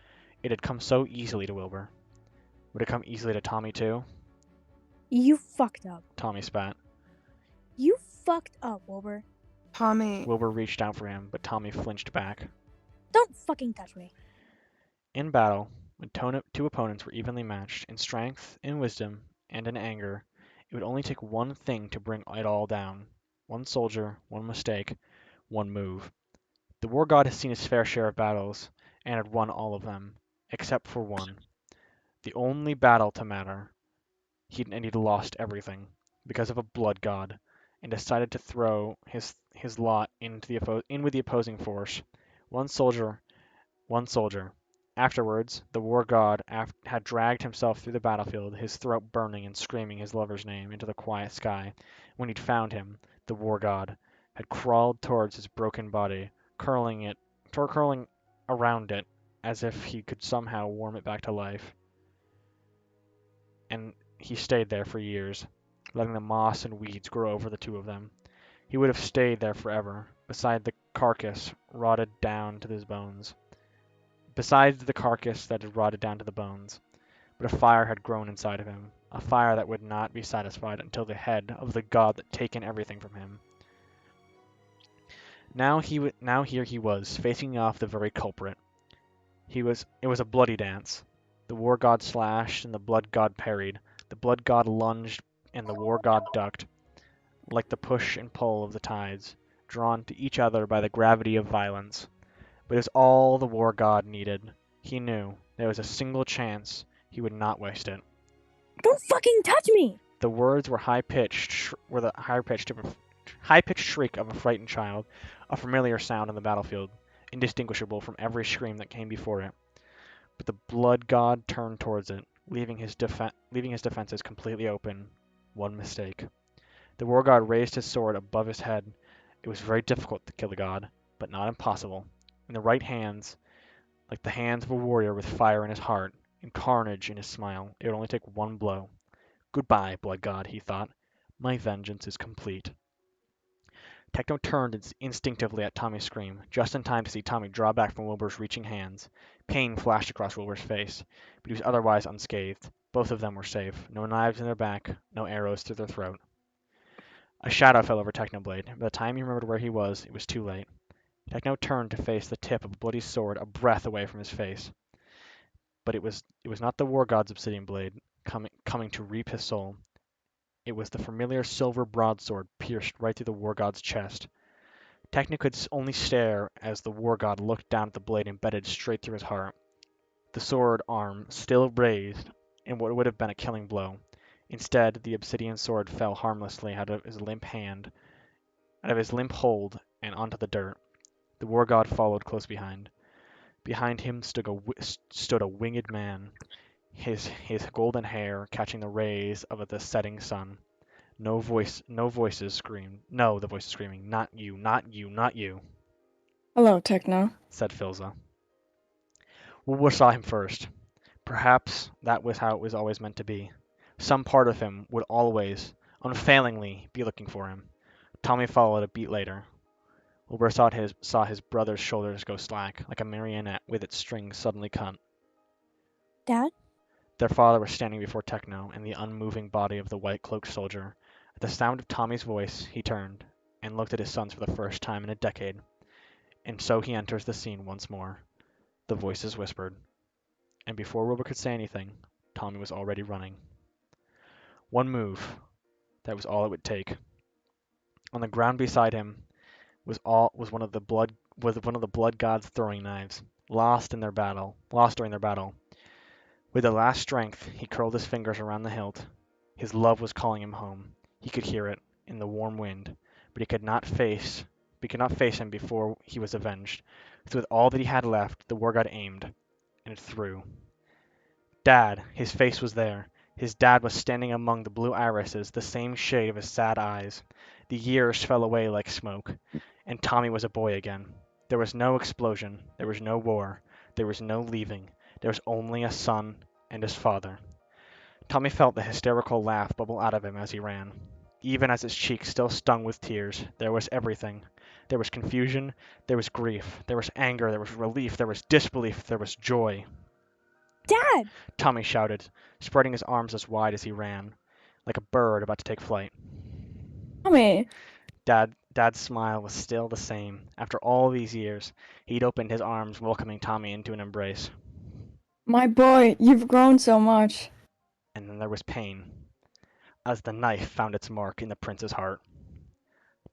It had come so easily to Wilbur. Would it come easily to Tommy too? You fucked up. Tommy spat. You fucked up, Wilbur. Tommy. Wilbur reached out for him, but Tommy flinched back. Don't fucking touch me. In battle, when two opponents were evenly matched in strength, in wisdom, and in anger, it would only take one thing to bring it all down. One soldier, one mistake, one move. The war god had seen his fair share of battles, and had won all of them, except for one. The only battle to matter. He'd lost everything, because of a blood god, and decided to throw his lot in with the opposing force. One soldier. Afterwards, the war god had dragged himself through the battlefield, his throat burning and screaming his lover's name into the quiet sky. When he'd found him, the war god had crawled towards his broken body, curling around it as if he could somehow warm it back to life. And he stayed there for years, letting the moss and weeds grow over the two of them. He would have stayed there forever, beside the carcass rotted down to his bones. Besides the carcass that had rotted down to the bones. But a fire had grown inside of him, a fire that would not be satisfied until the head of the god that taken everything from him. Now here he was, facing off the very culprit. It was a bloody dance. The war god slashed and the blood god parried. The blood god lunged and the war god ducked, like the push and pull of the tides, drawn to each other by the gravity of violence. But it was all the war god needed. He knew there was a single chance. He would not waste it. Don't fucking touch me! The words were high-pitched shriek of a frightened child, a familiar sound on the battlefield, indistinguishable from every scream that came before it. But the blood god turned towards it, leaving his defenses completely open. One mistake. The war god raised his sword above his head. It was very difficult to kill the god, but not impossible. In the right hands, like the hands of a warrior with fire in his heart, and carnage in his smile. It would only take one blow. Goodbye, blood god, he thought. My vengeance is complete. Techno turned instinctively at Tommy's scream, just in time to see Tommy draw back from Wilbur's reaching hands. Pain flashed across Wilbur's face, but he was otherwise unscathed. Both of them were safe. No knives in their back, no arrows through their throat. A shadow fell over Technoblade. By the time he remembered where he was, it was too late. Techno turned to face the tip of a bloody sword a breath away from his face. But it was not the war god's obsidian blade coming to reap his soul. It was the familiar silver broadsword pierced right through the war god's chest. Techno could only stare as the war god looked down at the blade embedded straight through his heart. The sword arm still raised in what would have been a killing blow. Instead, the obsidian sword fell harmlessly out of his limp hold, and onto the dirt. The war god followed close behind. Behind him stood a winged man, his golden hair catching the rays of the setting sun. No voices screamed. No, the voice screaming, not you, not you, not you. Hello, Techno, said Philza. Wilbur saw him first. Perhaps that was how it was always meant to be. Some part of him would always, unfailingly, be looking for him. Tommy followed a beat later. Wilbur saw his brother's shoulders go slack, like a marionette with its strings suddenly cut. Dad? Their father was standing before Techno and the unmoving body of the white-cloaked soldier. At the sound of Tommy's voice, he turned and looked at his sons for the first time in a decade. And so he enters the scene once more. The voices whispered. And before Wilbur could say anything, Tommy was already running. One move. That was all it would take. On the ground beside him was one of the blood god's throwing knives, lost during their battle. With the last strength, he curled his fingers around the hilt. His love was calling him home. He could hear it in the warm wind, but he could not face him before he was avenged. So with all that he had left, the war god aimed, and it threw. Dad, his face was there. His dad was standing among the blue irises, the same shade of his sad eyes. The years fell away like smoke, and Tommy was a boy again. There was no explosion. There was no war. There was no leaving. There was only a son and his father. Tommy felt the hysterical laugh bubble out of him as he ran. Even as his cheeks still stung with tears, there was everything. There was confusion, there was grief, there was anger, there was relief, there was disbelief, there was joy. Dad! Tommy shouted, spreading his arms as wide as he ran, like a bird about to take flight. Tommy! Dad's smile was still the same. After all these years, he'd opened his arms, welcoming Tommy into an embrace. My boy, you've grown so much. And then there was pain, as the knife found its mark in the prince's heart.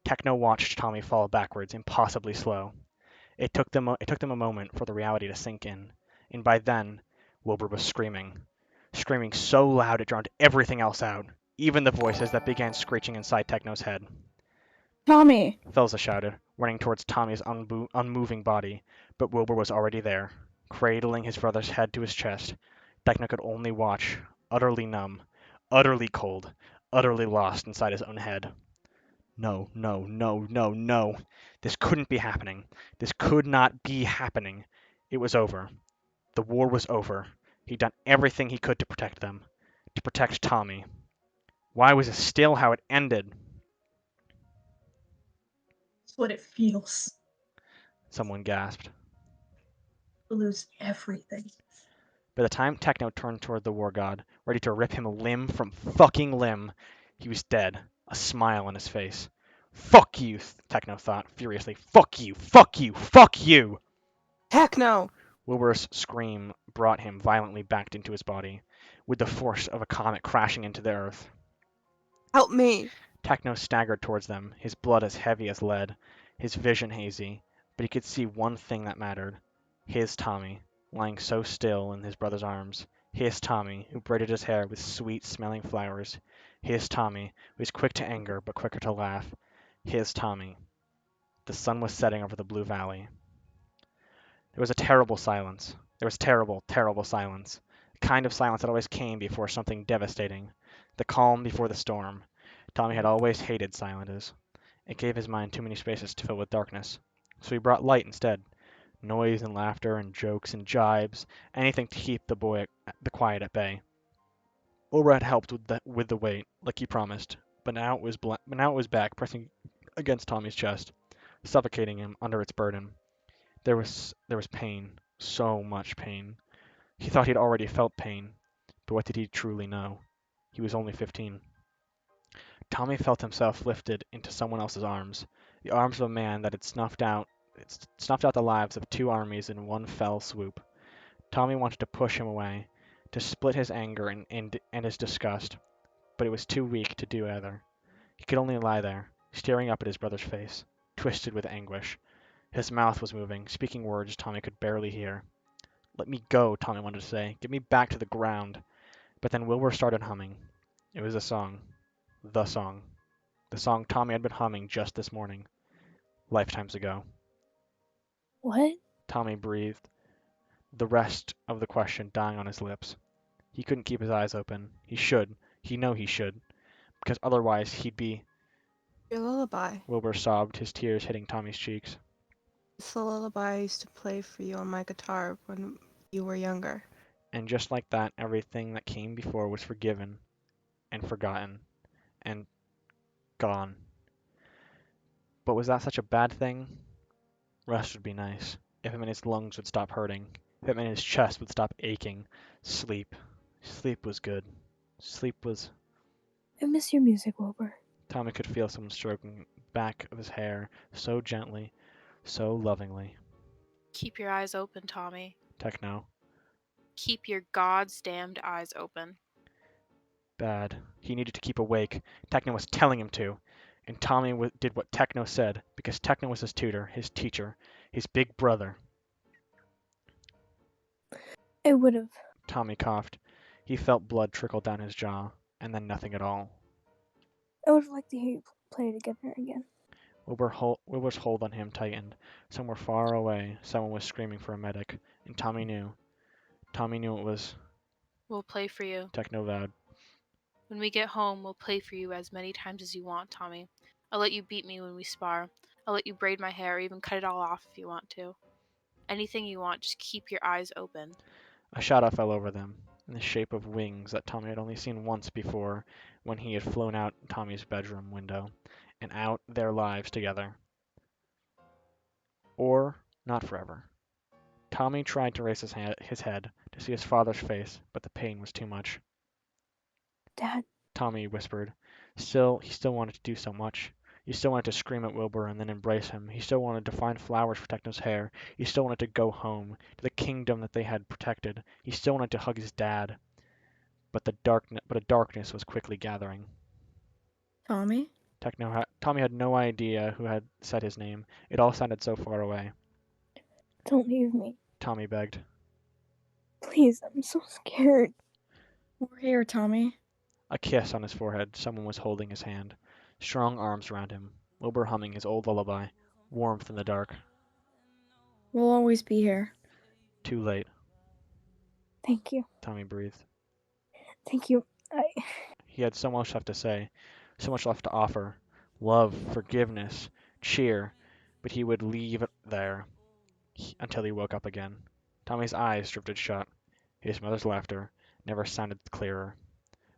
Techno watched Tommy fall backwards, impossibly slow. It took them a moment for the reality to sink in, and by then, Wilbur was screaming so loud it drowned everything else out, even the voices that began screeching inside Techno's head. Tommy! Philza shouted, running towards Tommy's unmoving body, but Wilbur was already there, cradling his brother's head to his chest. Techno could only watch, utterly numb, utterly cold, utterly lost inside his own head. No, no, no, no, no. This couldn't be happening. This could not be happening. It was over. The war was over. He'd done everything he could to protect them. To protect Tommy. Why was it still how it ended? It's what it feels. Someone gasped. To lose everything. By the time Techno turned toward the war god, ready to rip him limb from fucking limb, he was dead, a smile on his face. Fuck you, Techno thought furiously. Fuck you, fuck you, fuck you! Techno! Wilbur's scream brought him violently back into his body, with the force of a comet crashing into the earth. Help me! Techno staggered towards them, his blood as heavy as lead, his vision hazy, but he could see one thing that mattered. His Tommy, lying so still in his brother's arms. His Tommy, who braided his hair with sweet-smelling flowers. His Tommy, who was quick to anger but quicker to laugh. His Tommy. The sun was setting over the blue valley. There was a terrible silence. There was terrible, terrible silence. The kind of silence that always came before something devastating. The calm before the storm. Tommy had always hated silences. It gave his mind too many spaces to fill with darkness. So he brought light instead. Noise and laughter and jokes and jibes, anything to keep the quiet at bay. Wilbur had helped with the weight, like he promised, but now it was back, pressing against Tommy's chest, suffocating him under its burden. There was pain, so much pain. He thought he'd already felt pain, but what did he truly know? He was only 15. Tommy felt himself lifted into someone else's arms, the arms of a man that had snuffed out the lives of 2 armies in one fell swoop. Tommy wanted to push him away, to split his anger and his disgust, but it was too weak to do either. He could only lie there, staring up at his brother's face, twisted with anguish. His mouth was moving, speaking words Tommy could barely hear. Let me go, Tommy wanted to say. Get me back to the ground. But then Wilbur started humming. It was a song. The song. The song Tommy had been humming just this morning. Lifetimes ago. What? Tommy breathed, the rest of the question dying on his lips. He couldn't keep his eyes open. He should. He should. Because otherwise he'd be... Your lullaby. Wilbur sobbed, his tears hitting Tommy's cheeks. It's the lullaby I used to play for you on my guitar when you were younger. And just like that, everything that came before was forgiven and forgotten and gone. But was that such a bad thing? Rest would be nice. If it meant his lungs would stop hurting. If it meant his chest would stop aching. Sleep. Sleep was good. Sleep was... I miss your music, Wilbur. Tommy could feel someone stroking the back of his hair so gently, so lovingly. Keep your eyes open, Tommy. Techno. Keep your God's damned eyes open. Bad. He needed to keep awake. Techno was telling him to. And Tommy did what Techno said, because Techno was his tutor, his teacher, his big brother. I would've. Tommy coughed. He felt blood trickle down his jaw, and then nothing at all. I would've liked to hear you play together again. Wilbur's hold on him tightened. Somewhere far away, someone was screaming for a medic, and Tommy knew. Tommy knew it was... We'll play for you. Techno vowed. When we get home, we'll play for you as many times as you want, Tommy. I'll let you beat me when we spar. I'll let you braid my hair or even cut it all off if you want to. Anything you want, just keep your eyes open. A shadow fell over them, in the shape of wings that Tommy had only seen once before, when he had flown out Tommy's bedroom window, and out their lives together. Or not forever. Tommy tried to raise his head to see his father's face, but the pain was too much. Dad. Tommy whispered. He still wanted to do so much. He still wanted to scream at Wilbur and then embrace him. He still wanted to find flowers for Techno's hair. He still wanted to go home, to the kingdom that they had protected. He still wanted to hug his dad. But a darkness was quickly gathering. Tommy? Tommy had no idea who had said his name. It all sounded so far away. Don't leave me. Tommy begged. Please, I'm so scared. We're here, Tommy. A kiss on his forehead. Someone was holding his hand. Strong arms around him. Wilbur humming his old lullaby. Warmth in the dark. We'll always be here. Too late. Thank you. Tommy breathed. Thank you. He had so much left to say. So much left to offer. Love, forgiveness, cheer. But he would leave it there until he woke up again. Tommy's eyes drifted shut. His mother's laughter never sounded clearer.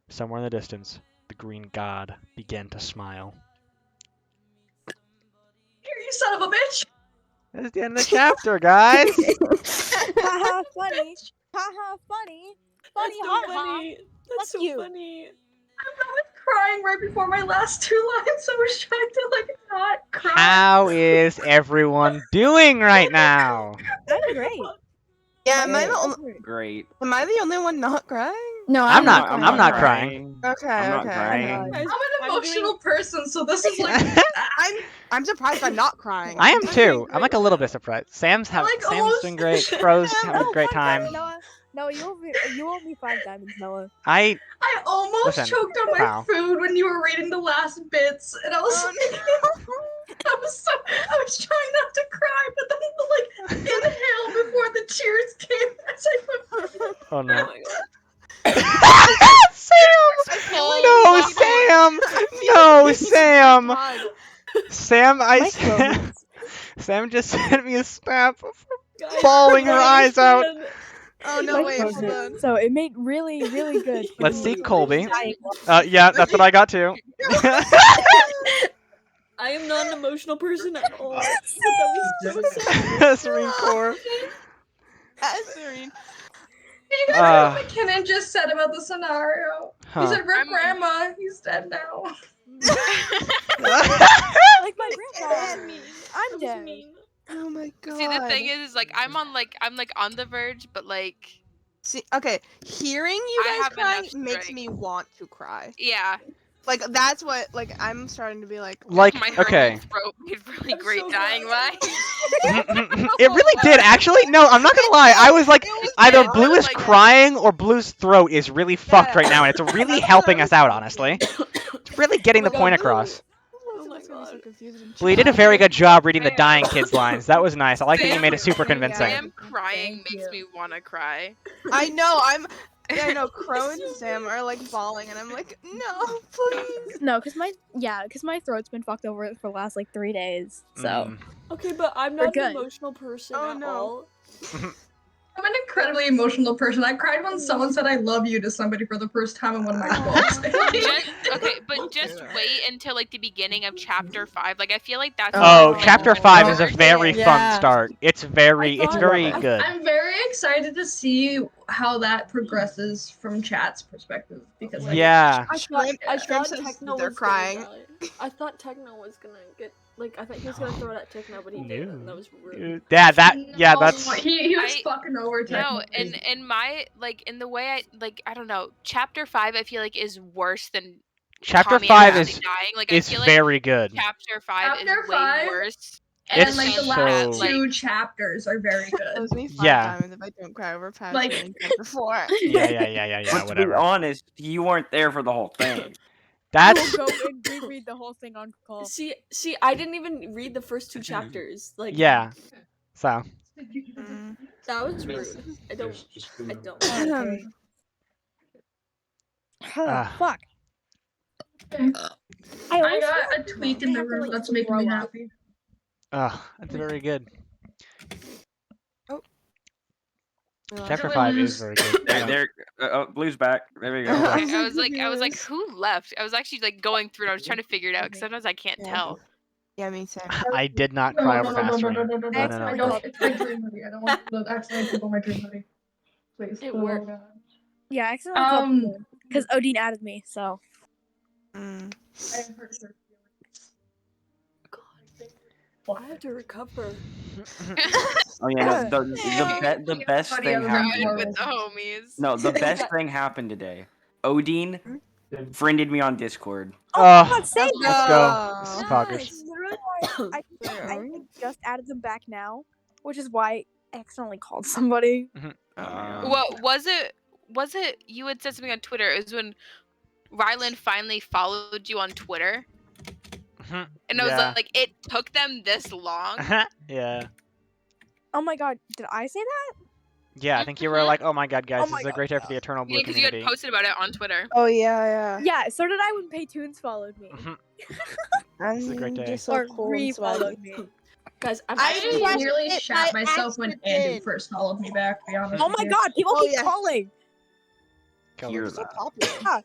Somewhere in the distance, the green god began to smile. Here, you son of a bitch! That's the end of the chapter, guys! Haha, funny. Haha, funny. Funny, That's so haha. funny. That's Fuck so you. funny. I was crying right before my last 2 lines, so I was trying to, not cry. How is everyone doing right now? I'm great. Yeah, am I the Great. only one not crying? No, I'm not crying. Okay, I'm not okay. crying. I'm an emotional person, so this is I'm surprised I'm not crying. I am too. I'm like a little bit surprised. Sam's Like, Sam's almost- doing great. Crow's having a great time. Noah, no, you owe me 5 diamonds, Noah. I almost Listen, choked on my pal. food when you were reading the last bits, and I was I was trying not to cry, but then inhale before the tears came as I put. Oh no. Oh my god. Sam! No, Sam! Sam, Microphones. Sam just sent me a snap of bawling her eyes out. Oh no, wait, hold on. So it made really, really good. Let's see Colby. Dying. Yeah, that's what I got too. I am not an emotional person at all. But that was so sad. Serene Core. Serene. Did you guys hear what McKinnon just said about the scenario? Huh. He said, "Rip Grandma, he's dead now." Like my grandma. I'm dead. Oh my god. See, the thing is like I'm on the verge, but like. See, okay, hearing you I guys have crying enough makes strength. me want to cry. Yeah. Like that's what I'm starting to be like. Like, My okay. throat made really great dying lines. It really did, actually. No, I'm not gonna lie. I was like, either Blue is crying or Blue's throat is really fucked right now, and it's really helping us out, honestly. It's really getting the point across. Oh my god. Blue, you did a very good job reading the dying kids' lines. That was nice. I like that you made it super convincing. Sam crying makes me want to cry. I know. I know. Crow and Sam are like bawling, and I'm like, no, please. No, cause my throat's been fucked over for the last like 3 days. So. Okay, but I'm We're not good. an emotional person Oh, at no. all. I'm an incredibly emotional person. I cried when someone said "I love you" to somebody for the first time in one of my books. Just wait until like the beginning of chapter 5. Like I feel like that's. Oh, like, chapter 5 is a very Yeah. fun start. It's very good. I'm very excited to see how that progresses from chat's perspective because like, Yeah. I thought Shrimp says Techno they're was crying. Gonna die. I thought Techno was gonna get I thought he was gonna throw it at Techno, but he didn't. And that was rude. Yeah, that's. he was fucking over. No, technically. in my in the way I don't know. Chapter 5 I feel like is worse than Chapter Tommy 5 actually is dying. Like, is I feel very like good. Chapter 5 Chapter is 5 way worse. And It's like the last so- two chapters are very good. Those me 5 Yeah. times if I don't cry over Passerine Like- in chapter 4. Yeah, But to be whatever. honest, you weren't there for the whole thing. That's. We'll go and reread the whole thing on call. See, I didn't even read the first 2 chapters. Like, Yeah. So. that was rude. I don't. Fuck. I got a tweak in the room that's making me happy. That's very good. Oh. Chapter 5 is very good. Blue's back. There we go. I was like, who left? I was actually like going through and I was trying to figure it out because sometimes I can't tell. Yeah, me too. I did not cry over Passerine. I don't. It's my dream movie. I don't want to accidentally people my dream movie. Please. It worked. Yeah, I accidentally because Odiun added me, so. I have to recover. Oh yeah, no, the best thing happened. With the homies. No, the best thing happened today. Odiun friended me on Discord. Oh, Let's go. Poggers. I just added them back now, which is why I accidentally called somebody. What was it? Was it you had said something on Twitter? It was when Ryland finally followed you on Twitter. And I was like, it took them this long. Yeah. Oh my god, did I say that? Yeah, I think you were like, oh my god, guys, this is a great day for the Eternal Blue Because you had community. posted about it on Twitter. Oh yeah. Yeah, so did I when Paytoonz followed me. It's a great day. Just so Or cool and re-followed sweaty. me. Guys, I'm I actually nearly it shat by myself when Andrew accident. first followed me back. To be honest. Oh with my you. god, people Oh, keep yeah. calling. Hear So that. popular.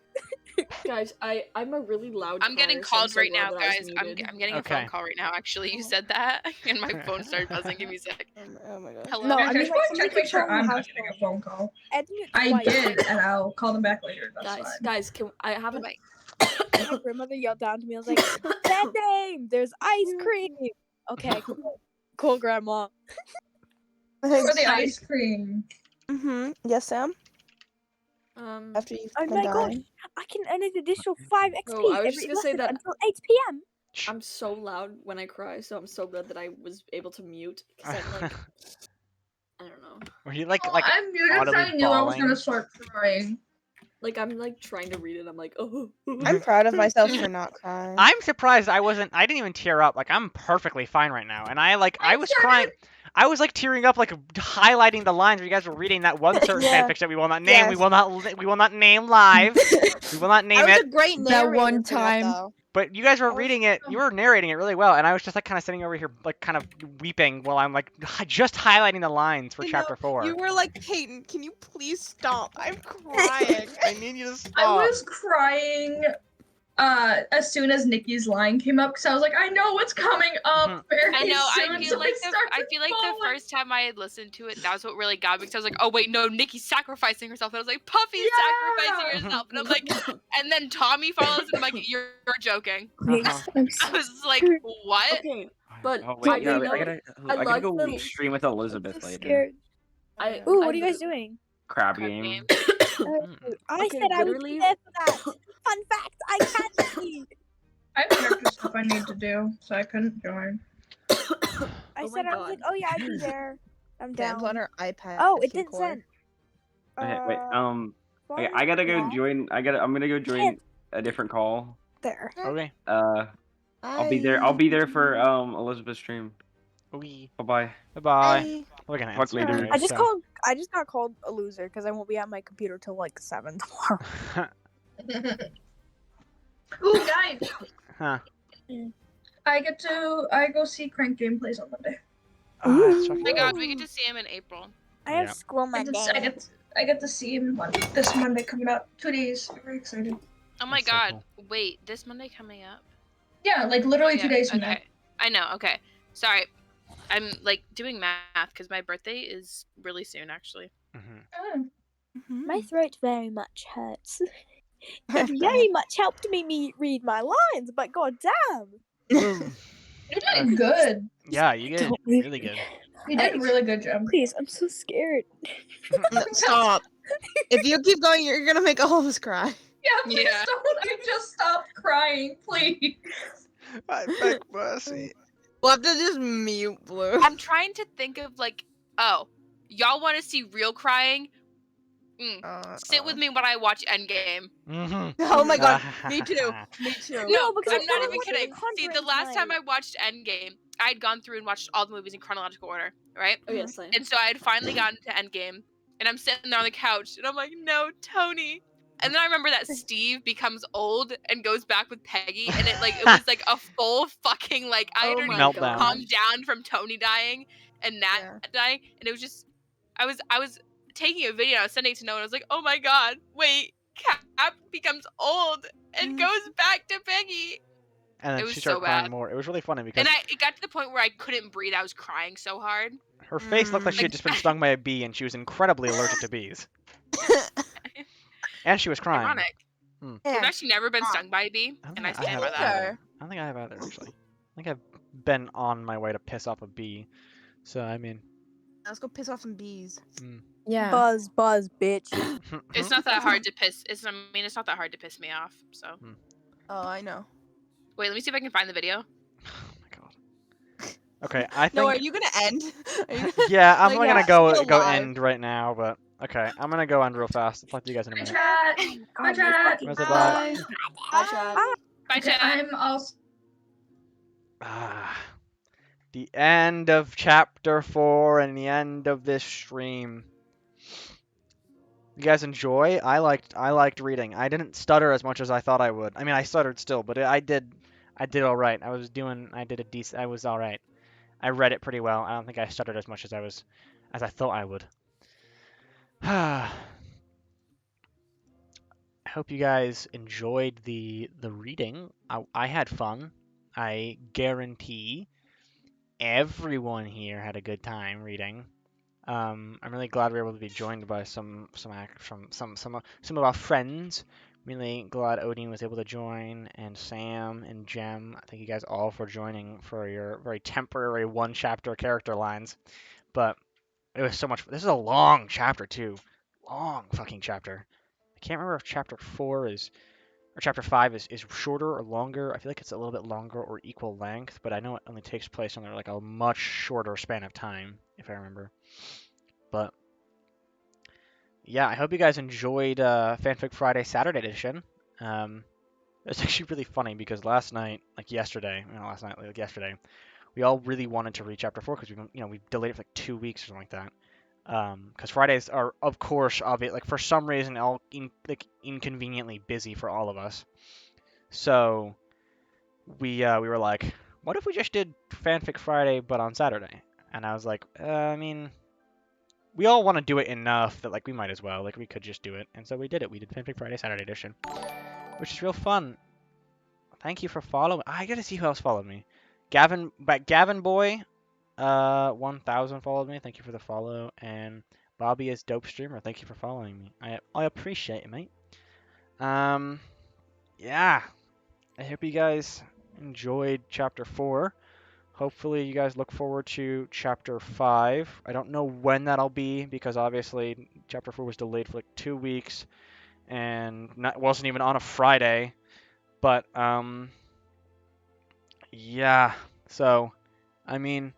Guys, I'm a really loud. I'm getting caller, so I'm called so right glad now, that I was guys. I'm muted. getting a phone call right now. Actually, you said that, and my phone started buzzing. Give me a sec. Oh my god. Hello. No, Check I mean, like, to make sure somebody I'm kept not getting a phone call. Ending it I twice. did, and I'll call them back later. That's fine. Guys, can I have a My grandmother yelled down to me. I was like, "That name, there's ice cream." Okay, cool, grandma. For the ice cream. Yes, Sam. After you've Oh been my god, dying. I can earn an additional 5 XP Oh, I was every just gonna say lesson that- until 8 p.m. I'm so loud when I cry, so I'm so glad that I was able to mute. Cause I'm like, I don't know. Were you like I'm muted because audibly I knew I was bawling? gonna start crying. Like I'm like trying to read it. I'm like, oh. I'm proud of myself for not crying. I'm surprised I didn't even tear up. Like, I'm perfectly fine right now. And I was crying. I was like tearing up, like highlighting the lines where you guys were reading that one certain Yeah. fanfiction that we will not name. Yes. We will not name live. We will not name I was it. a great That narrator one for time. though. But you guys were reading it, you were narrating it really well, and I was just like kind of sitting over here, like kind of weeping while I'm like just highlighting the lines for chapter 4. You were like, Peyton, can you please stop? I'm crying. I need you to stop. I was crying as soon as Niki's line came up because I was like, I know what's coming up very I know. soon. I feel like the first time I had listened to it, that's what really got me. Because I was like, oh wait, no, Niki's sacrificing herself. And I was like, Puffy's sacrificing herself. And I'm like, and then Tommy follows, and I'm like, you're joking. I was like, what? Okay, but Oh wait, yeah, I gotta like go the- stream with Elizabeth later. Scared. Ooh, what are you guys doing? Crab game. I said I would be there for that. Fun fact, I can't see. I have character stuff I need to do, so I couldn't join. I said I was like, oh yeah, I'd be there. I'm Dan's down. on her iPad. Oh, it didn't send. Okay, wait, okay, I gotta go join. I'm gonna go join a different call. There. Okay. I'll be there. I'll be there for Elizabeth's stream. Okay. Bye bye. Bye. We're gonna Talk later. I just got called a loser because I won't be at my computer till like 7 tomorrow. Ooh, guys! Huh. I go see Crank gameplays on Monday. Oh my god, we get to see him in April. I have school Monday. I get to see him this Monday coming up. 2 days. I'm very excited. Oh my god. Wait, this Monday coming up? Yeah, like literally 2 days from now. I know, okay. Sorry. I'm like doing math because my birthday is really soon actually. My throat very much hurts. It very much helped me read my lines, but goddamn. You're doing good. Yeah, you did really good. You did a really good job. Please, I'm so scared. Stop. If you keep going, you're gonna make all of us cry. Yeah, please don't. I just stopped crying, please. I beg mercy. We'll have to just mute Blue. I'm trying to think of like, oh, y'all want to see real crying? Sit with me when I watch Endgame. Oh my god, me too. Me too. No, I'm not even kidding. See, the last time I watched Endgame, I had gone through and watched all the movies in chronological order, right? Oh yes, And so I had finally gotten to Endgame, and I'm sitting there on the couch, and I'm like, no, Tony. And then I remember that Steve becomes old and goes back with Peggy, and it was like a full fucking like I had already calmed down from Tony dying and Nat dying, and it was just I was taking a video, I was sending it to Noah, and I was like, oh my god, wait, Cap becomes old and goes back to Peggy. And then she started crying more. It was really funny because it got to the point where I couldn't breathe. I was crying so hard. Her face looked like she had just been stung by a bee, and she was incredibly allergic to bees. And she was crying. Ironic. I've actually never been stung by a bee, and I stand by that. I don't think I have either, actually. I think I've been on my way to piss off a bee. So, I mean... Let's go piss off some bees. Yeah. Buzz, bitch. It's not that hard to piss. It's not that hard to piss me off. So. Oh, I know. Wait, let me see if I can find the video. Oh my god. Okay, I think. No, are you gonna end? Yeah, I'm gonna go end right now, but okay, I'm gonna go end real fast. I'll talk to you guys in a minute. Bye, chat. Bye. Bye, chat. Bye, chat. I'm also. The end of chapter 4 and the end of this stream. You guys enjoy? I liked reading. I didn't stutter as much as I thought I would. I mean, I stuttered still, but I did all right. I was all right. I read it pretty well. I don't think I stuttered as much as I thought I would. I hope you guys enjoyed the reading. I had fun. I guarantee everyone here had a good time reading. I'm really glad we were able to be joined by some of our friends. Really glad Odiun was able to join, and Sam and Jem. I thank you guys all for joining for your very temporary one-chapter character lines. But it was so much. This is a long chapter too, long fucking chapter. I can't remember if chapter 4 is or chapter 5 is shorter or longer. I feel like it's a little bit longer or equal length, but I know it only takes place under like a much shorter span of time, if I remember. But yeah, I hope you guys enjoyed FANFIC Friday Saturday edition. It's actually really funny because last night, like yesterday, we all really wanted to read chapter 4 because we delayed it for like 2 weeks or something like that. Because Fridays are, of course, like for some reason, inconveniently busy for all of us. So we were like, what if we just did FANFIC Friday but on Saturday? And I was like, I mean, we all want to do it enough that like we might as well. Like we could just do it. And so we did it. We did FANFIC Friday Saturday edition, which is real fun. Thank you for following. I gotta see who else followed me. Gavin Boy, 1000 followed me. Thank you for the follow. And Bobby is dope streamer. Thank you for following me. I appreciate it, mate. Yeah. I hope you guys enjoyed chapter 4. Hopefully you guys look forward to chapter 5. I don't know when that'll be because obviously chapter 4 was delayed for like 2 weeks and wasn't even on a Friday. But yeah. So I mean,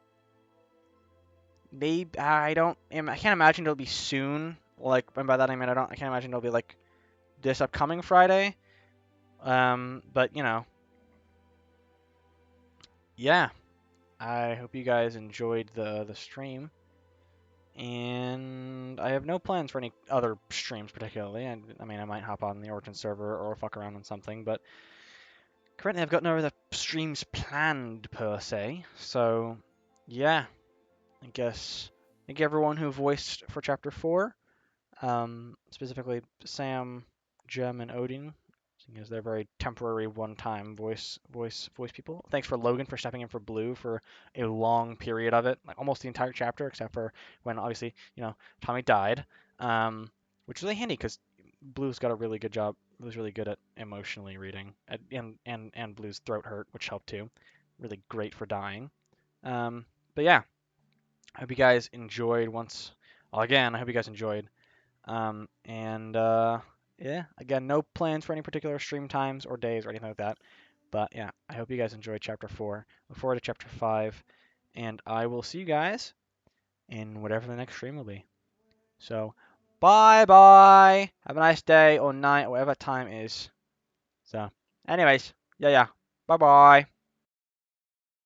maybe I can't imagine it'll be soon. Like, and by that I mean I can't imagine it'll be like this upcoming Friday. But you know, yeah. I hope you guys enjoyed the stream, and I have no plans for any other streams particularly. I mean, I might hop on the Origin server or fuck around on something, but currently I've got no other streams planned per se. So, yeah, I guess thank you everyone who voiced for Chapter 4, specifically Sam, Jem, and Odiun. As they're very temporary one-time voice people. Thanks for Logan for stepping in for Blue for a long period of it, like almost the entire chapter, except for when obviously Tommy died, which is really handy because Blue's got a really good job. Blue's really good at emotionally reading, and Blue's throat hurt, which helped too. Really great for dying. But yeah, I hope you guys enjoyed I hope you guys enjoyed. Yeah, again, no plans for any particular stream times or days or anything like that. But yeah, I hope you guys enjoyed Chapter 4. Look forward to Chapter 5. And I will see you guys in whatever the next stream will be. So, bye-bye. Have a nice day or night or whatever time is. So, anyways, yeah. Bye-bye.